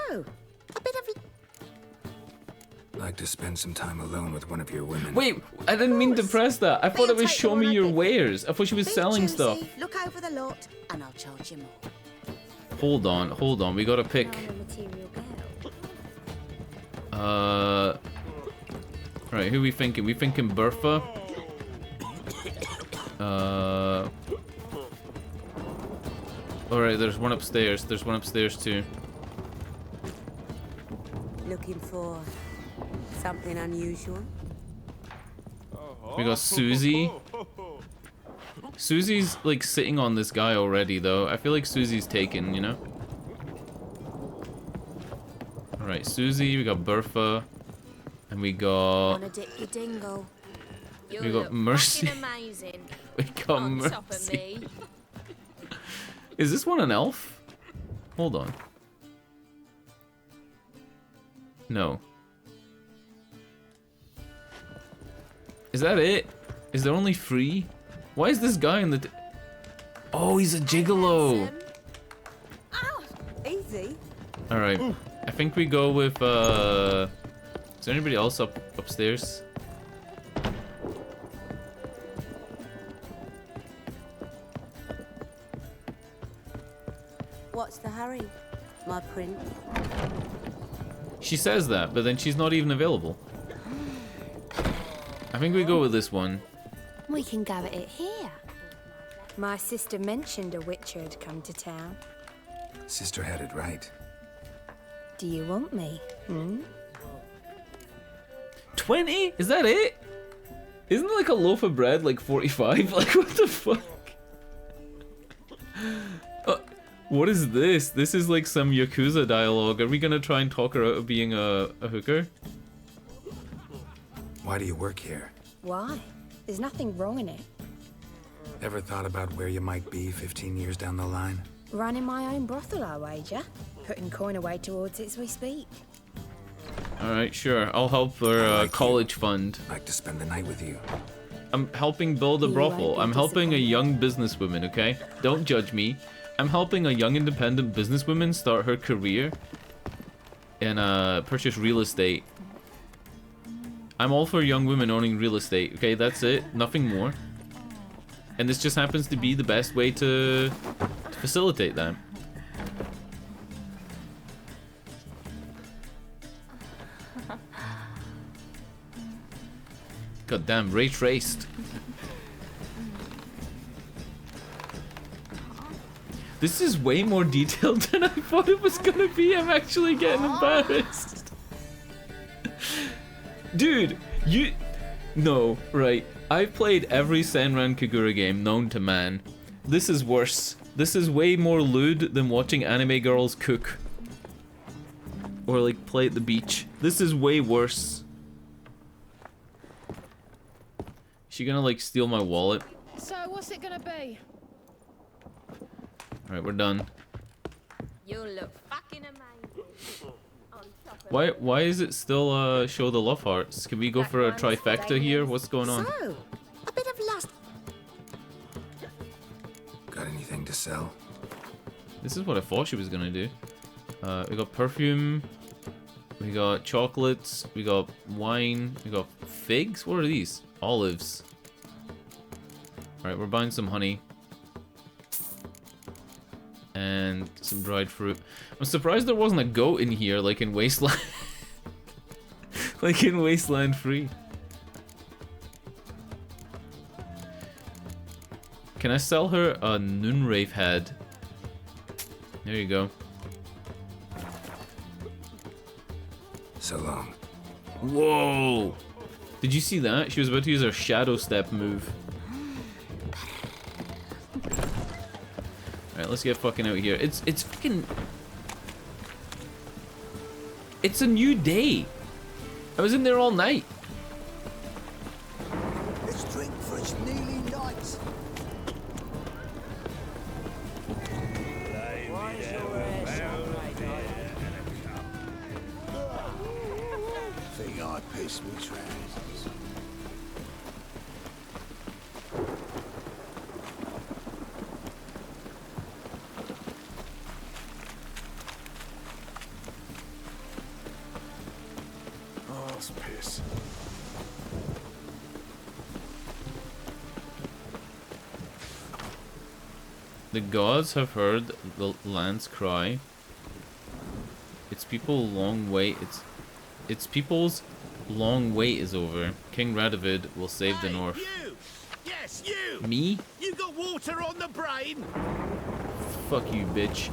[SPEAKER 18] a bit of...
[SPEAKER 4] Like to spend some time alone with one of your women.
[SPEAKER 1] Wait, I didn't mean to press that. I thought it was
[SPEAKER 18] take
[SPEAKER 1] show
[SPEAKER 18] the
[SPEAKER 1] me
[SPEAKER 18] one I
[SPEAKER 1] your
[SPEAKER 18] give.
[SPEAKER 1] wares. I thought she was
[SPEAKER 18] Be
[SPEAKER 1] selling
[SPEAKER 18] choosy,
[SPEAKER 1] stuff.
[SPEAKER 18] Look over the lot, and I'll charge you more.
[SPEAKER 1] Hold on, hold on. We gotta pick. Right, who we thinking? We thinking Bertha? Alright, there's one upstairs. There's one upstairs too.
[SPEAKER 19] Looking for something unusual?
[SPEAKER 1] We got Susie. Susie's like sitting on this guy already though. I feel like Susie's taken, you know? Alright, Susie, we got Bertha. And we got...
[SPEAKER 17] Wanna dip your dingle? You
[SPEAKER 1] We got
[SPEAKER 17] look
[SPEAKER 1] Mercy.
[SPEAKER 17] fucking amazing.
[SPEAKER 1] We got
[SPEAKER 17] On top of
[SPEAKER 1] Mercy.
[SPEAKER 17] me.
[SPEAKER 1] Is this one an elf? Hold on. No. Is that it? Is there only 3? Why is this guy in the... Oh, he's a gigolo.
[SPEAKER 19] Easy.
[SPEAKER 1] Alright. I think we go with, Is there anybody else upstairs?
[SPEAKER 19] What's the hurry, my prince?
[SPEAKER 1] She says that, but then she's not even available. I think we go with this one.
[SPEAKER 17] We can go at it here. My sister mentioned a witcher had come to town.
[SPEAKER 4] Sister had it right.
[SPEAKER 17] Do you want me?
[SPEAKER 1] 20? Is that it? Isn't like a loaf of bread like 45? Like what the fuck? What is this? This is like some Yakuza dialogue. Are we gonna try and talk her out of being a hooker?
[SPEAKER 4] Why do you work here?
[SPEAKER 17] Why? There's nothing wrong in it.
[SPEAKER 4] Ever thought about where you might be 15 years down the line?
[SPEAKER 17] Running my own brothel, I wager. Putting coin away towards it as we speak.
[SPEAKER 1] Alright, sure. I'll help her college fund.
[SPEAKER 4] I'd like to spend the night with you.
[SPEAKER 1] I'm helping build a brothel. I'm helping a young businesswoman, okay? Don't judge me. I'm helping a young independent businesswoman start her career and purchase real estate. I'm all for young women owning real estate, okay? That's it. Nothing more. And this just happens to be the best way to facilitate that. God damn, ray traced. This is way more detailed than I thought it was gonna be. I'm actually getting embarrassed. Dude, you... No, right. I've played every Senran Kagura game known to man. This is worse. This is way more lewd than watching anime girls cook. Or like play at the beach. This is way worse. Is she gonna like steal my wallet?
[SPEAKER 20] So what's it gonna be?
[SPEAKER 1] Alright, we're done.
[SPEAKER 14] You look fucking amazing.
[SPEAKER 1] Why is it still show the love hearts? Can we go for a trifecta here? What's going on?
[SPEAKER 18] So, a bit of lust.
[SPEAKER 4] Got anything to sell?
[SPEAKER 1] This is what I thought she was gonna do. We got perfume, we got chocolates, we got wine, we got figs? What are these? Olives. Alright, we're buying some honey. And some dried fruit. I'm surprised there wasn't a goat in here, like in Wasteland. Like in Wasteland 3. Can I sell her a Noonwraith head? There you go.
[SPEAKER 4] So long.
[SPEAKER 1] Whoa! Did you see that? She was about to use her shadow step move. Alright, let's get fucking out of here. It's fucking... It's a new day. I was in there all night.
[SPEAKER 8] Let's drink for it's nearly night. Think I pissed me trousers.
[SPEAKER 15] Oh, it's piss.
[SPEAKER 1] The gods have heard the land's cry. Its people's long wait. Its people's long wait is over. King Radovid will save the north.
[SPEAKER 3] You! Yes, you!
[SPEAKER 1] Me?
[SPEAKER 3] You got water on the brain?
[SPEAKER 1] Fuck you, bitch.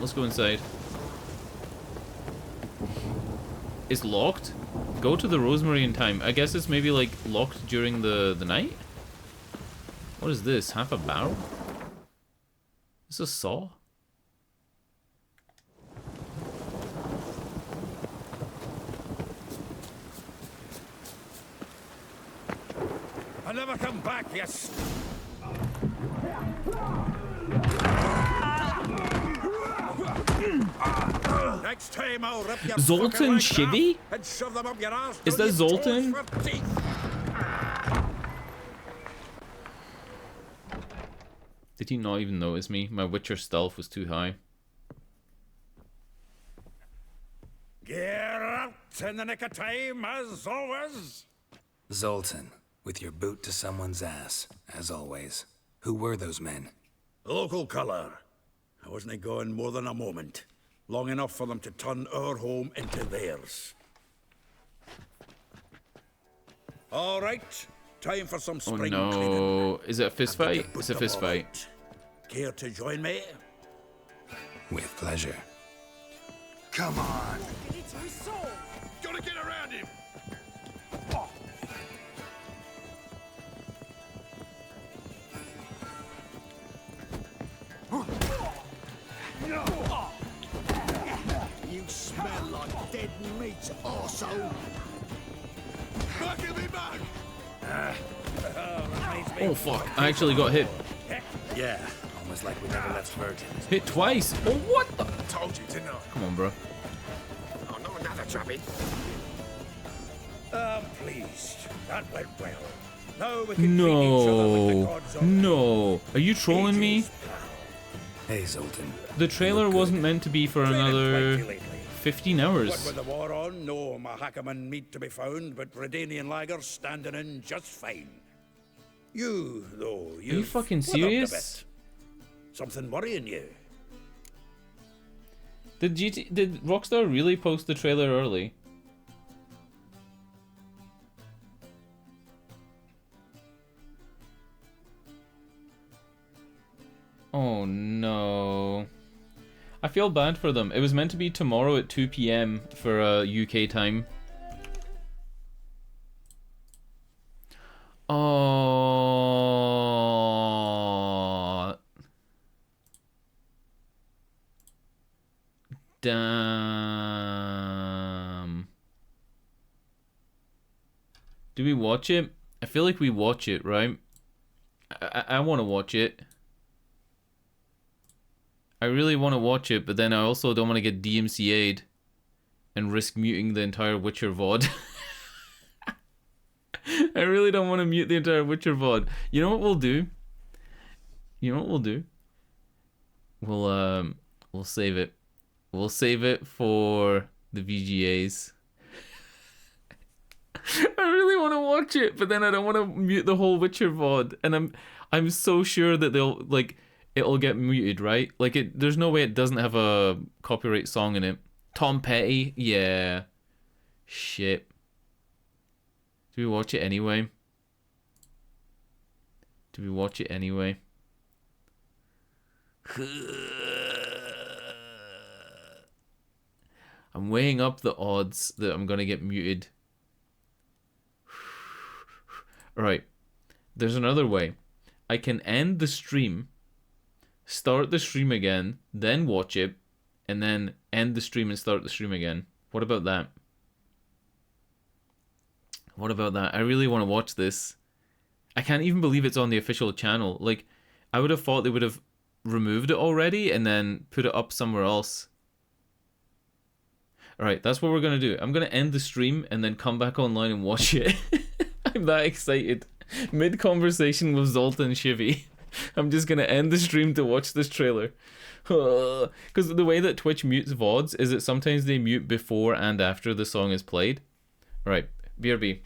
[SPEAKER 1] Let's go inside. It's locked? Go to the Rosemary in time. I guess it's maybe like locked during the night? What is this? Half a barrel? Is this a saw?
[SPEAKER 6] I never come back, yes. Next time I'll rip your
[SPEAKER 1] Zoltan
[SPEAKER 6] like
[SPEAKER 1] Shivy?
[SPEAKER 6] and shove them up your ass.
[SPEAKER 1] Is that Zoltan? Did he not even notice me? My Witcher stealth was too high.
[SPEAKER 6] Get out in the nick of time, as always.
[SPEAKER 4] Zoltan, with your boot to someone's ass, as always. Who were those men?
[SPEAKER 3] Local colour. I wasn't going more than a moment. Long enough for them to turn our home into theirs. All right, time for some
[SPEAKER 1] Oh
[SPEAKER 3] spring
[SPEAKER 1] no.
[SPEAKER 3] cleaning.
[SPEAKER 1] Is it a fist fight? It's a fist
[SPEAKER 3] All
[SPEAKER 1] fight.
[SPEAKER 3] right. Care to join me?
[SPEAKER 4] With pleasure.
[SPEAKER 3] Come on.
[SPEAKER 6] It's his sword. Gotta get around him.
[SPEAKER 3] You smell like dead meat, arsehole. Give me back!
[SPEAKER 1] Oh fuck, I actually got hit.
[SPEAKER 3] Yeah, almost like we never left Virgin.
[SPEAKER 1] Hit twice. Oh, what the?
[SPEAKER 3] Told you to know.
[SPEAKER 1] Come on, bro.
[SPEAKER 3] Oh, no, another trapping. I'm pleased. That went well. Now we can feed each other with the
[SPEAKER 1] No.
[SPEAKER 3] gods of
[SPEAKER 1] No. Are you trolling me?
[SPEAKER 4] Hey, Zoltan.
[SPEAKER 1] The trailer wasn't meant to be for another 15
[SPEAKER 3] What
[SPEAKER 1] hours.
[SPEAKER 3] with the war on, no Mahakaman meat to be found, but Redanian lagers standing in just fine. You, though,
[SPEAKER 1] Are you
[SPEAKER 3] you've
[SPEAKER 1] fucking
[SPEAKER 3] weathered a
[SPEAKER 1] serious?
[SPEAKER 3] bit. Something worrying you?
[SPEAKER 1] Did Rockstar really post the trailer early? Oh no. I feel bad for them. It was meant to be tomorrow at 2 PM for UK time. Oh. Damn. Do we watch it? I feel like we watch it, right? I want to watch it. I really want to watch it, but then I also don't want to get DMCA'd and risk muting the entire Witcher VOD. I really don't want to mute the entire Witcher VOD. You know what we'll do? You know what we'll do? We'll save it. We'll save it for the VGAs. I really want to watch it, but then I don't want to mute the whole Witcher VOD, and I'm so sure that they'll like it'll get muted, right? Like there's no way it doesn't have a copyright song in it. Tom Petty, yeah. Shit. Do we watch it anyway? Do we watch it anyway? I'm weighing up the odds that I'm gonna get muted. Alright. There's another way. I can end the stream, start the stream again, then watch it, and then end the stream and start the stream again. What about that? What about that? I really want to watch this. I can't even believe it's on the official channel. Like, I would have thought they would have removed it already and then put it up somewhere else. Alright, that's what we're going to do. I'm going to end the stream and then come back online and watch it. I'm that excited. Mid-conversation with Zoltan Shivy. I'm just going to end the stream to watch this trailer. Because the way that Twitch mutes VODs is that sometimes they mute before and after the song is played. Alright, BRB.